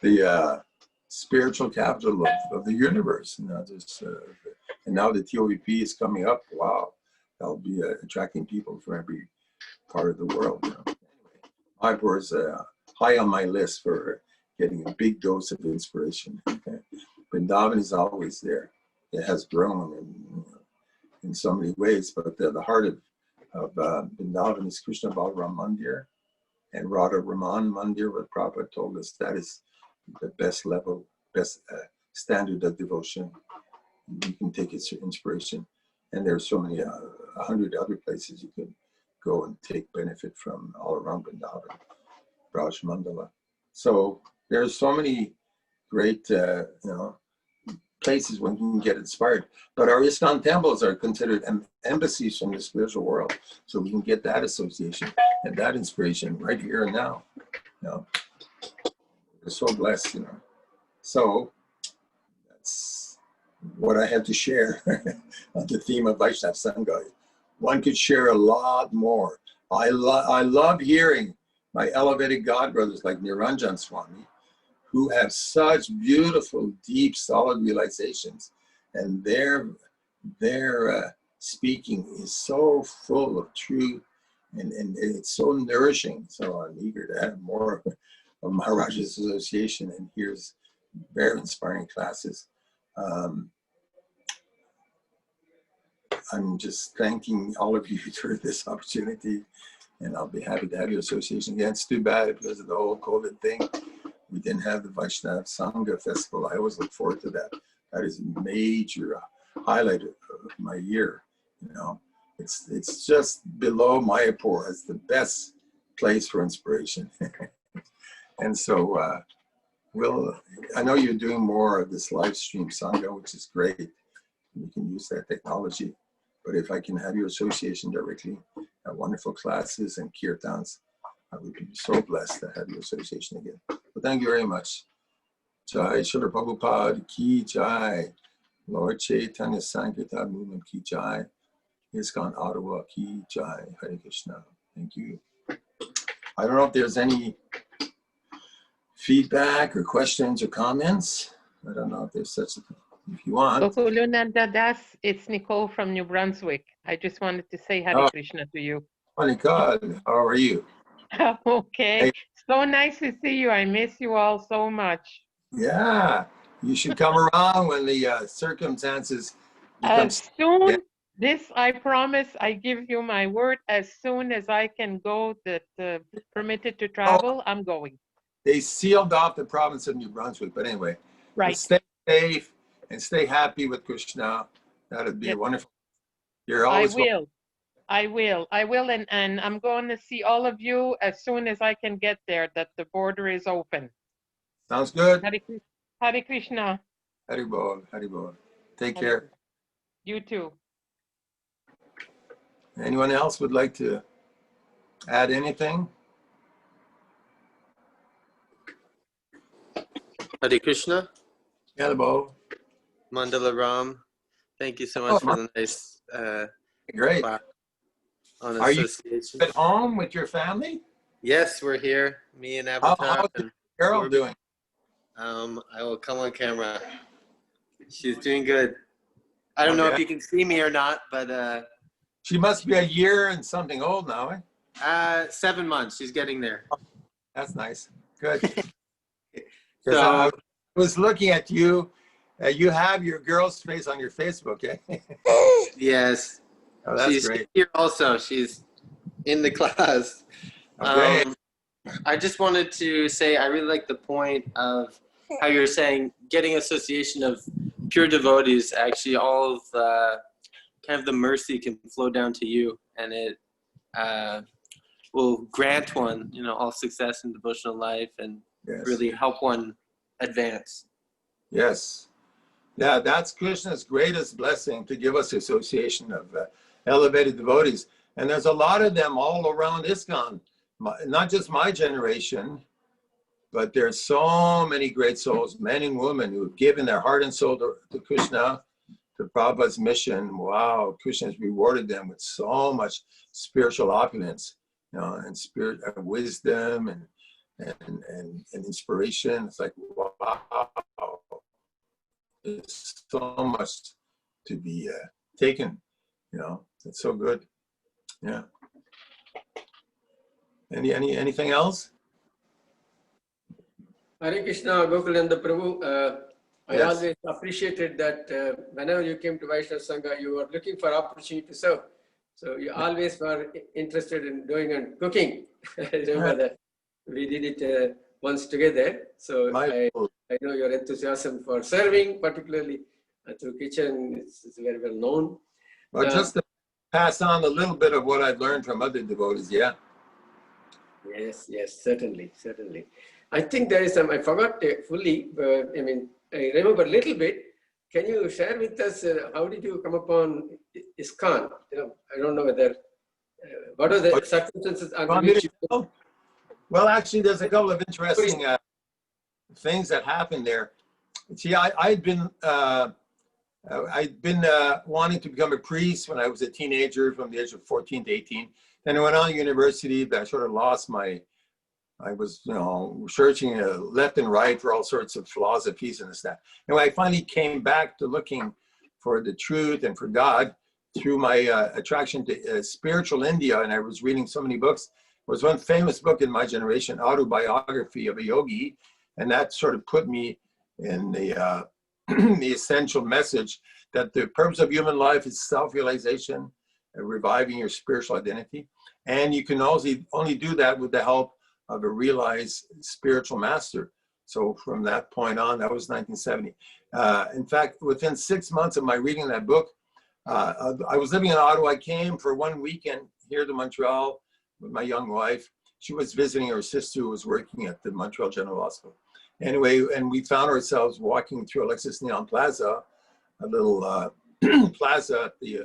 Speaker 4: the spiritual capital of the universe. You know, just, and now the TOVP is coming up. Wow, that'll be attracting people from every part of the world. You know. Anyway, Mayapur is high on my list for getting a big dose of inspiration. Vrindavan is always there. It has grown in so many ways, but the heart of Vrindavan is Krishna Balaram Mandir and Radha Raman Mandir, what Prabhupada told us, that is the best level, best standard of devotion. You can take its inspiration. And there are so many, 100 other places you can go and take benefit from all around Vrindavan, Raj Mandala. So there's so many great, you know, places when you can get inspired. But our ISKCON temples are considered embassies from the spiritual world. So we can get that association and that inspiration right here and now. You know, we're so blessed, you know. So that's what I have to share on the theme of Vaishnava Sanga. One could share a lot more. I love hearing my elevated God brothers like Niranjan Swami, who have such beautiful, deep, solid realizations, and their speaking is so full of truth, and it's so nourishing. So I'm eager to have more of Maharaj's association, and here's very inspiring classes. I'm just thanking all of you for this opportunity, and I'll be happy to have your association again. It's too bad because of the whole COVID thing. We didn't have the Vaishnava Sanga festival. I always look forward to that. That is a major highlight of my year. You know, it's just below Mayapur as the best place for inspiration. And so I know you're doing more of this live stream Sangha, which is great. You can use that technology. But if I can have your association directly, have wonderful classes and kirtans, I would be so blessed to have your association again. But thank you very much. Jai Srila Prabhupada ki jai. Lord Chaitanya Sankirtan Movement ki jai. ISKCON Ottawa ki jai. Hare Krishna. Thank you. I don't know if there's any feedback or questions or comments. I don't know if there's such a thing. If you want.
Speaker 5: Gokulananda Das, it's Nicole from New Brunswick. I just wanted to say Hare Krishna to you.
Speaker 4: Monica, how are you?
Speaker 5: Okay.
Speaker 4: Hey.
Speaker 5: So nice to see you. I miss you all so much.
Speaker 4: Yeah, you should come around when the circumstances become.
Speaker 5: As soon, this I promise, I give you my word, as soon as I can go that permitted to travel, I'm going.
Speaker 4: They sealed off the province of New Brunswick, but anyway,
Speaker 5: Right.
Speaker 4: stay safe and stay happy with Krishna. That'd be
Speaker 5: Yes.
Speaker 4: wonderful. You're
Speaker 5: I
Speaker 4: always
Speaker 5: will. I will. And I'm going to see all of you as soon as I can get there, that the border is open.
Speaker 4: Sounds good.
Speaker 5: Hare Krishna.
Speaker 4: Haribol, Haribol. Take
Speaker 5: Hare
Speaker 4: care.
Speaker 5: Krishna. You too.
Speaker 4: Anyone else would like to add anything?
Speaker 6: Hare Krishna,
Speaker 4: Haribol.
Speaker 6: Mandala Ram. Thank you so much for the nice
Speaker 4: Great.
Speaker 6: class on
Speaker 4: Are you
Speaker 6: association.
Speaker 4: at home with your family?
Speaker 6: Yes, we're here. Me and
Speaker 4: How's
Speaker 6: Avatar.
Speaker 4: the girl doing?
Speaker 6: I will come on camera. She's doing good. I don't know if you can see me or not, but
Speaker 4: She must be a year and something old now, eh?
Speaker 6: 7 months. She's getting there.
Speaker 4: That's nice. Good.
Speaker 6: So
Speaker 4: I was looking at you. You have your girl's face on your Facebook, eh?
Speaker 6: yes,
Speaker 4: Oh, that's
Speaker 6: she's
Speaker 4: great.
Speaker 6: here also. She's in the class.
Speaker 4: Okay.
Speaker 6: I just wanted to say I really like the point of how you're saying getting association of pure devotees. Actually, all of the kind of the mercy can flow down to you, and it will grant one, all success in devotional life, and
Speaker 4: Yes.
Speaker 6: really help one advance.
Speaker 4: Yes. Yeah, that's Krishna's greatest blessing, to give us association of elevated devotees. And there's a lot of them all around ISKCON, not just my generation, but there's so many great souls, men and women, who have given their heart and soul to Krishna, to Prabhupada's mission. Wow, Krishna has rewarded them with so much spiritual opulence, and spirit and wisdom and inspiration. It's like, wow, there's so much to be taken. It's so good. Yeah. Anything else?
Speaker 1: Hare Krishna, Gokulananda Prabhu. I
Speaker 4: Yes.
Speaker 1: always appreciated that whenever you came to Vaishnava Sanga, you were looking for opportunity to serve. So you always were interested in doing and cooking. I remember that we did it once together. So I know your enthusiasm for serving, particularly through kitchen, is very well known.
Speaker 4: Well, just to pass on a little bit of what I've learned from other devotees, yeah.
Speaker 1: Yes, certainly. I think there is some, I forgot fully, I remember a little bit. Can you share with us, how did you come upon ISKCON? I don't know whether, what are the circumstances under which you...
Speaker 4: Well, actually, there's a couple of interesting things that happened there. See, I'd been wanting to become a priest when I was a teenager, from the age of 14 to 18. Then I went on to university, but I sort of lost I was, searching left and right for all sorts of philosophies and this, that. Anyway, I finally came back to looking for the truth and for God through my attraction to spiritual India. And I was reading so many books. There was one famous book in my generation, Autobiography of a Yogi. And that sort of put me in the, the essential message that the purpose of human life is self-realization, reviving your spiritual identity. And you can only do that with the help of a realized spiritual master. So from that point on, that was 1970. In fact, within 6 months of my reading that book, I was living in Ottawa. I came for one weekend here to Montreal with my young wife. She was visiting her sister who was working at the Montreal General Hospital. Anyway, and we found ourselves walking through Alexis Neon Plaza, a little plaza at the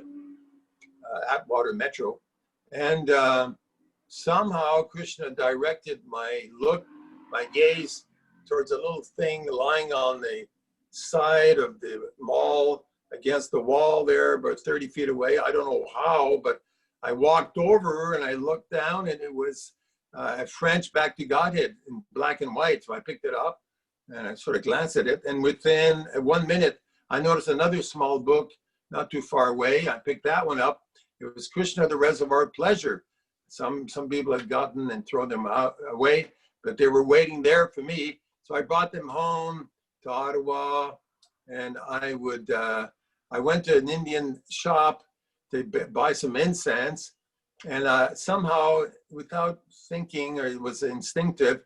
Speaker 4: Atwater Metro. And somehow Krishna directed my gaze towards a little thing lying on the side of the mall against the wall there, about 30 feet away. I don't know how, but I walked over and I looked down, and it was a French Back to Godhead in black and white. So I picked it up and I sort of glanced at it. And within 1 minute, I noticed another small book not too far away. I picked that one up. It was Krishna, the Reservoir of Pleasure. Some people had gotten and thrown them away, but they were waiting there for me. So I brought them home to Ottawa, and I went to an Indian shop to buy some incense, and somehow, without thinking, or it was instinctive,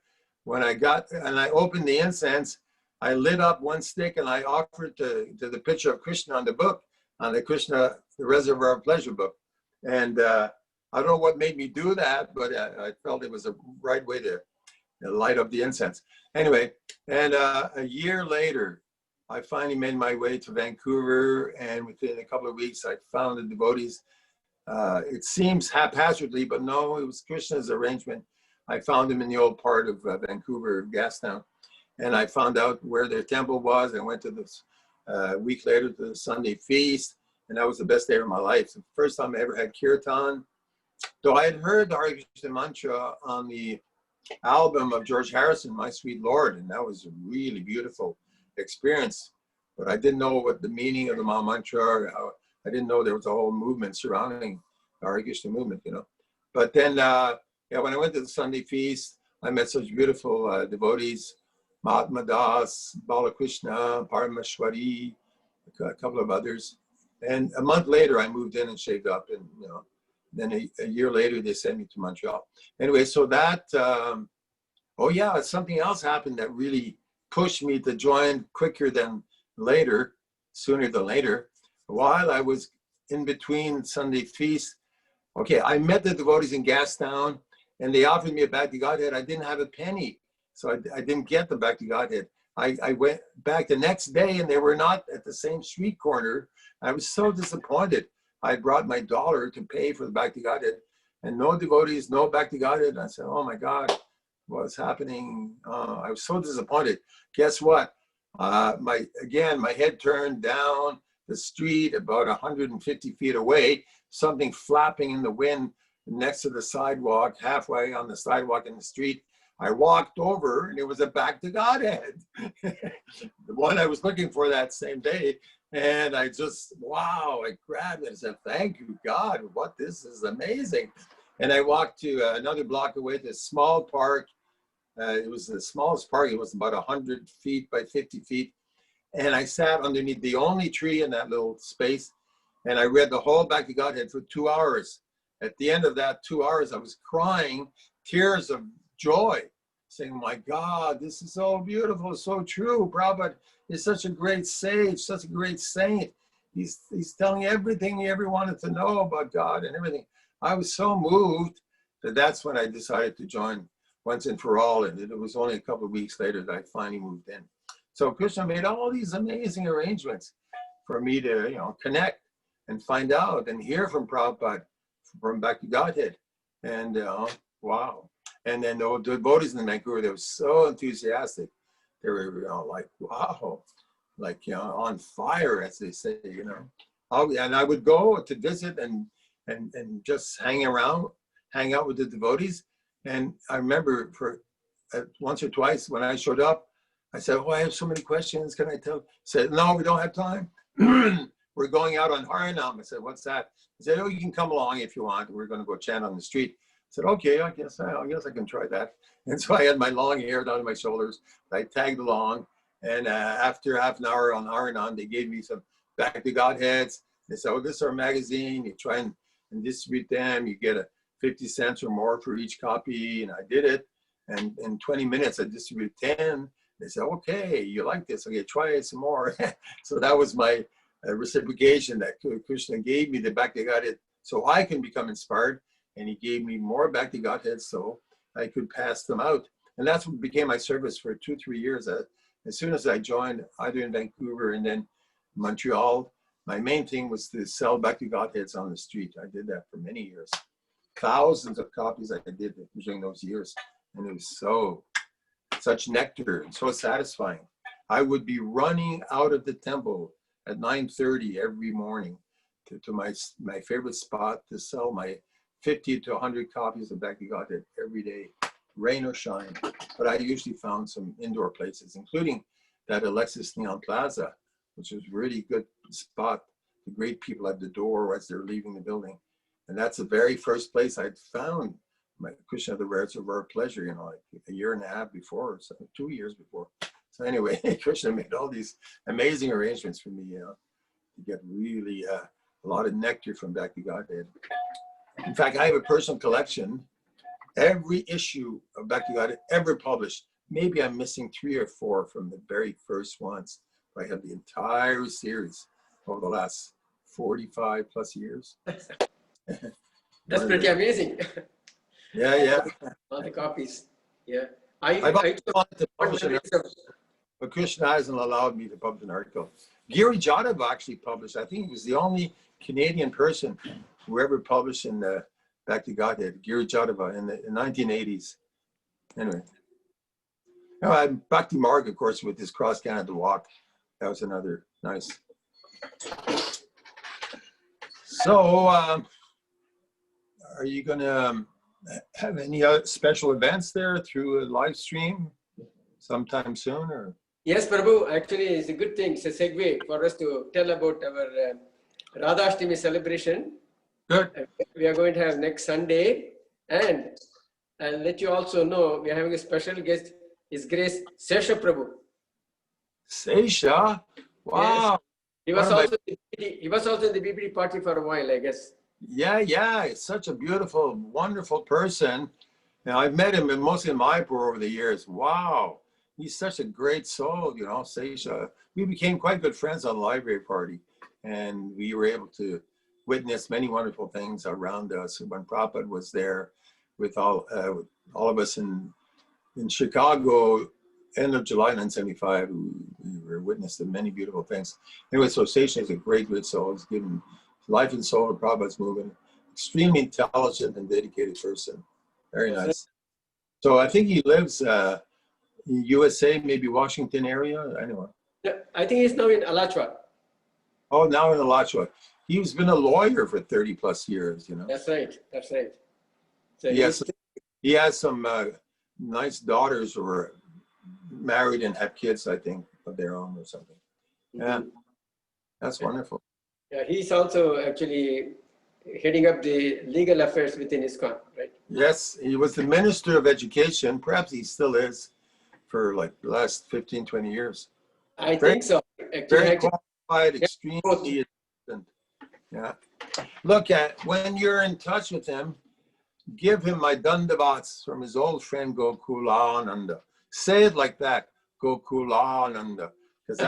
Speaker 4: when I opened the incense, I lit up one stick and I offered to the picture of Krishna on the book, on the Krishna, the Reservoir of Pleasure book. And I don't know what made me do that, but I felt it was the right way to light up the incense. Anyway, and a year later, I finally made my way to Vancouver, and within a couple of weeks, I found the devotees. It seems haphazardly, but no, it was Krishna's arrangement. I found them in the old part of Vancouver, Gastown, and I found out where their temple was. I went to this a week later to the Sunday feast, and that was the best day of my life. The first time I ever had kirtan. Though I had heard the Hare Krishna mantra on the album of George Harrison, My Sweet Lord, and that was a really beautiful experience. But I didn't know what the meaning of the Maha Mantra. I didn't know there was a whole movement surrounding the Hare Krishna movement, you know. But then, when I went to the Sunday feast, I met such beautiful devotees, Mahatma Das, Balakrishna, Parameshwari, a couple of others. And a month later, I moved in and shaved up, and you know, then a year later, they sent me to Montreal. Anyway, so that, something else happened that really pushed me to join quicker than later, sooner than later. While I was in between Sunday feast, I met the devotees in Gastown, and they offered me a Bhakti Godhead. I didn't have a penny, so I didn't get the Bhakti Godhead. I went back the next day, and they were not at the same street corner. I was so disappointed. I brought my dollar to pay for the Bhakti Godhead, and no devotees, no Bhakti Godhead. I said, oh my God, what's happening? I was so disappointed. Guess what? My head turned down the street about 150 feet away, something flapping in the wind next to the sidewalk, halfway on the sidewalk in the street. I walked over, and it was a Bhakti Godhead, the one I was looking for that same day. And I grabbed it and said, thank you, God, this is amazing. And I walked to another block away to a small park. It was the smallest park. It was about 100 feet by 50 feet. And I sat underneath the only tree in that little space, and I read the whole Bhakti Godhead for 2 hours. At the end of that 2 hours, I was crying tears of joy, saying, my God, this is so beautiful, so true. Prabhupada is such a great sage, such a great saint. He's telling everything you ever wanted to know about God and everything. I was so moved that's when I decided to join once and for all. And it was only a couple of weeks later that I finally moved in. So Krishna made all these amazing arrangements for me to, connect and find out and hear from Prabhupada, from Bhakti Godhead. And wow. And then the devotees in Vancouver, they were so enthusiastic. They were, like, wow, like, on fire, as they say, And I would go to visit and just hang out with the devotees. And I remember once or twice when I showed up, I said, I have so many questions. Can I tell? He said, no, we don't have time. We're going out on Harinam. I said, what's that? He said, you can come along if you want. We're going to go chant on the street. I said, okay, I guess I can try that. And so I had my long hair down to my shoulders. I tagged along. And after half an hour on Harinam, they gave me some Bhakti Godheads. They said, this is our magazine. You try and distribute them. You get 50 cents or more for each copy. And I did it. And in 20 minutes, I distributed 10. They said, okay, you like this. Okay, try it some more. So that was my reciprocation that Krishna gave me the Bhakti Godhead so I can become inspired. And he gave me more Bhakti Godhead so I could pass them out. And that's what became my service for 2-3 years. As soon as I joined, either in Vancouver and then Montreal, my main thing was to sell Bhakti Godheads on the street. I did that for many years. Thousands of copies I did during those years. And it was such nectar and so satisfying. I would be running out of the temple at 9:30 every morning to my favorite spot to sell my 50 to 100 copies of Bhakti Godhead every day, rain or shine. But I usually found some indoor places, including that Alexis Neon Plaza, which was a really good spot to greet people at the door as they're leaving the building. And that's the very first place I'd found my Krishna, the Reservoir of Pleasure, you know, like a year and a half before, or so, 2 years before. So anyway, Krishna made all these amazing arrangements for me, you know, to get really a lot of nectar from back to Godhead. In fact, I have a personal collection. Every issue of Back to Godhead ever published. Maybe I'm missing 3 or 4 from the very first ones. I have the entire series over the last 45 plus years.
Speaker 1: That's pretty amazing.
Speaker 4: Yeah.
Speaker 1: All the copies. Yeah. I
Speaker 4: wanted to publish an article, but Krishna hasn't allowed me to publish an article. Giri Jadava actually published. I think he was the only Canadian person who ever published in the Back to Godhead, Giri Jadava, in the 1980s. Anyway. Bhakti Marg, of course, with his Cross Canada Walk. That was another nice. So, are you going to have any other special events there through a live stream sometime soon? Or?
Speaker 1: Yes, Prabhu. Actually, it's a good thing. It's a segue for us to tell about our Radhashtami celebration.
Speaker 4: Good.
Speaker 1: We are going to have next Sunday. And I'll let you also know, we are having a special guest, His Grace Sesha Prabhu.
Speaker 4: Sesha? Wow.
Speaker 1: Yes. He was also in the BPD party for a while, I guess.
Speaker 4: Yeah. He's such a beautiful, wonderful person. Now, I've met him mostly in Mayapur over the years. Wow. He's such a great soul, you know, Sesha. We became quite good friends on the library party. And we were able to witness many wonderful things around us. When Prabhupada was there with all of us in Chicago, end of July 1975, we were witness to many beautiful things. Anyway, so Sesha is a great soul. He's given life and soul to Prabhupada's movement. Extremely intelligent and dedicated person. Very nice. So I think he lives in USA, maybe Washington area. Anyway.
Speaker 1: Yeah, I think he's now in Alachua.
Speaker 4: Oh, now in Alachua. He's been a lawyer for 30 plus years, you know.
Speaker 1: That's right. So
Speaker 4: he has some nice daughters who are married and have kids, I think, of their own or something. Yeah, that's wonderful.
Speaker 1: Yeah, he's also actually heading up the legal affairs within ISKCON, right?
Speaker 4: Yes, he was the Minister of Education. Perhaps he still is for like the last 15, 20 years.
Speaker 1: I think so.
Speaker 4: Very qualified, extremely assistant. Yeah. Look, when you're in touch with him, give him my dandavats from his old friend Gokulananda. Say it like that, Gokulananda, because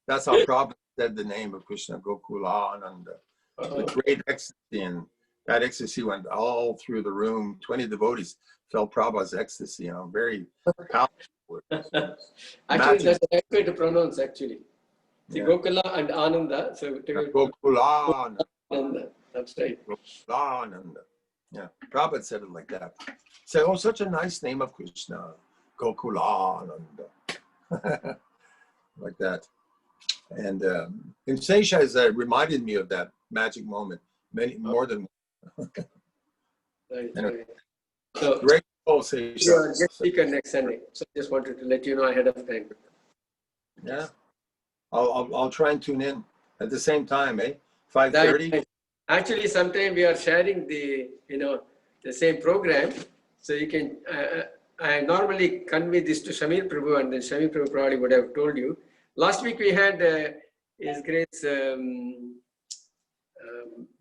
Speaker 4: that's how Prabhupada said the name of Krishna, Gokulananda. The great ecstasy, and that ecstasy went all through the room. 20 devotees felt Prabhupada's ecstasy, you know, very powerful.
Speaker 1: Actually, that's the right way to pronounce, actually. See, yeah. Gokula and Ananda. So
Speaker 4: Gokulananda.
Speaker 1: That's right.
Speaker 4: Gokulananda. Yeah, Prabhupada said it like that. Say, oh, such a nice name of Krishna, Gokulananda. Like that. And Sesha has reminded me of that magic moment, more than
Speaker 1: right,
Speaker 4: anyway.
Speaker 1: Right. So,
Speaker 4: great soul, Sesha.
Speaker 1: You are guest speaker next Sunday. So just wanted to let you know ahead of time.
Speaker 4: Yeah. I'll try and tune in at the same time, 5:30.
Speaker 1: Actually, sometime we are sharing the same program, so you can. I normally convey this to Shamir Prabhu, and then Shamir Prabhu probably would have told you. Last week we had His Grace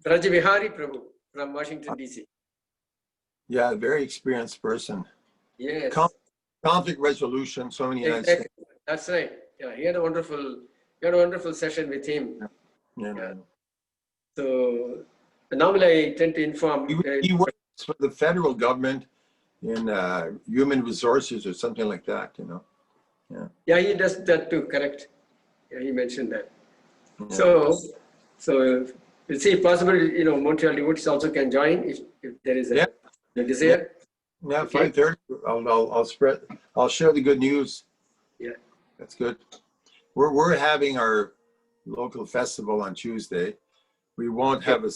Speaker 1: Brajavihari Prabhu from Washington DC.
Speaker 4: Yeah, very experienced person.
Speaker 1: Yes.
Speaker 4: Conflict resolution, so many nice things.
Speaker 1: That's right. Yeah, he had a wonderful session with him.
Speaker 4: Yeah.
Speaker 1: So normally I tend to inform.
Speaker 4: He works for the federal government in human resources or something like that, you know.
Speaker 1: Yeah, he does that too. Correct. Yeah, he mentioned that. Yeah. So we'll see if possible. Montreal devotees also can join if there is a desire.
Speaker 4: Yeah, 5:30. I'll share the good news.
Speaker 1: Yeah,
Speaker 4: that's good. We're having our local festival on Tuesday. We won't have a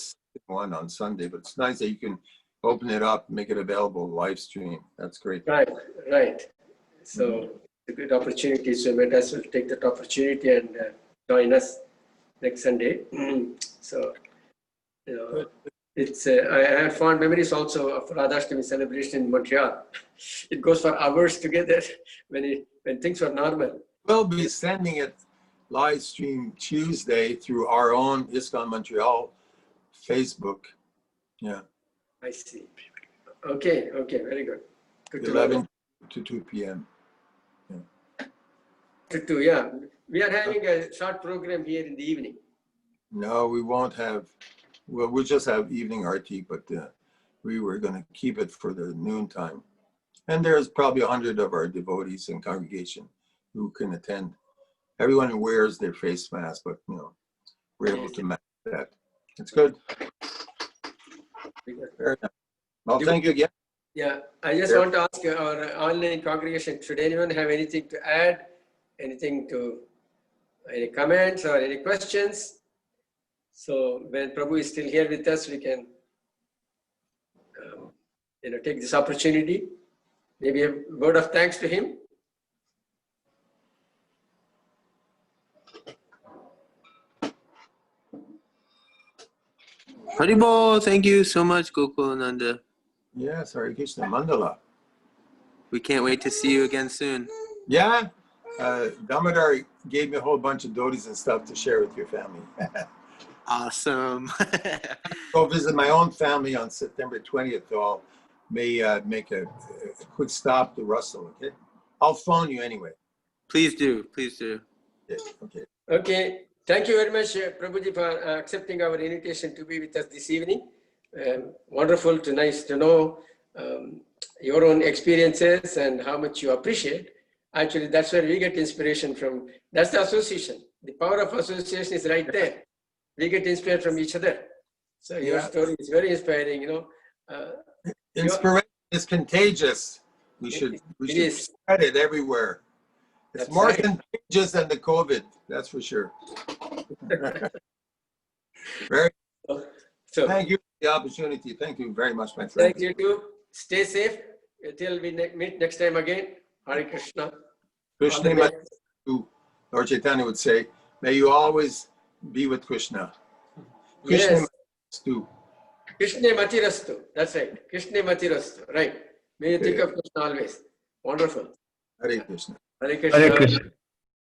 Speaker 4: one on Sunday, but it's nice that you can open it up, make it available live stream. That's great.
Speaker 1: Right. So it's a good opportunity. So let us take that opportunity and join us next Sunday. So, It's I have fond memories also of Radhashtami celebration in Montreal. It goes for hours together when things were normal.
Speaker 4: We'll be sending it live stream Tuesday through our own ISKCON Montreal Facebook. Yeah.
Speaker 1: I see. Okay, very good. Good to
Speaker 4: 11
Speaker 1: know.
Speaker 4: to 2 p.m.
Speaker 1: Yeah. We are having a short program here in the evening.
Speaker 4: No, we won't have, well, we'll just have evening RT, but we were going to keep it for the noon time. And there's probably 100 of our devotees in congregation who can attend. Everyone who wears their face mask, but you know, we're able to match that. It's good. Fair enough. Well, thank you again.
Speaker 1: Yeah, I just want to ask our online congregation, should anyone have anything to add? Anything to, any comments or any questions? So when Prabhu is still here with us, we can, take this opportunity. Maybe a word of thanks to him.
Speaker 6: Haribol, thank you so much, Gokulananda.
Speaker 4: Yes, Hare Krishna Mandala.
Speaker 6: We can't wait to see you again soon.
Speaker 4: Yeah, Damodar gave me a whole bunch of devotees and stuff to share with your family.
Speaker 6: Awesome.
Speaker 4: Go visit my own family on September 20th, so I'll make a quick stop to Russell, okay? I'll phone you anyway.
Speaker 6: Please do, please do.
Speaker 4: Yeah, okay.
Speaker 1: Okay, thank you very much, Prabhuji, for accepting our invitation to be with us this evening. Wonderful, nice to know your own experiences and how much you appreciate. Actually, that's where we get inspiration from. That's the association. The power of association is right there. We get inspired from each other. So your story is very inspiring, you know.
Speaker 4: Inspiration is contagious. We should spread it everywhere. It's more contagious than the COVID, that's for sure. Very. So thank you for the opportunity. Thank you very much, my friend.
Speaker 1: Thank you too. Stay safe until we meet next time again. Hare Krishna.
Speaker 4: Krishna, Lord Chaitanya would say, may you always be with Krishna. Krishna Matirastu.
Speaker 1: Krishna Matirastu. That's right. Krishna Matirastu. Right. May you think of Krishna always. Wonderful.
Speaker 4: Hare Krishna.
Speaker 1: Hare Krishna.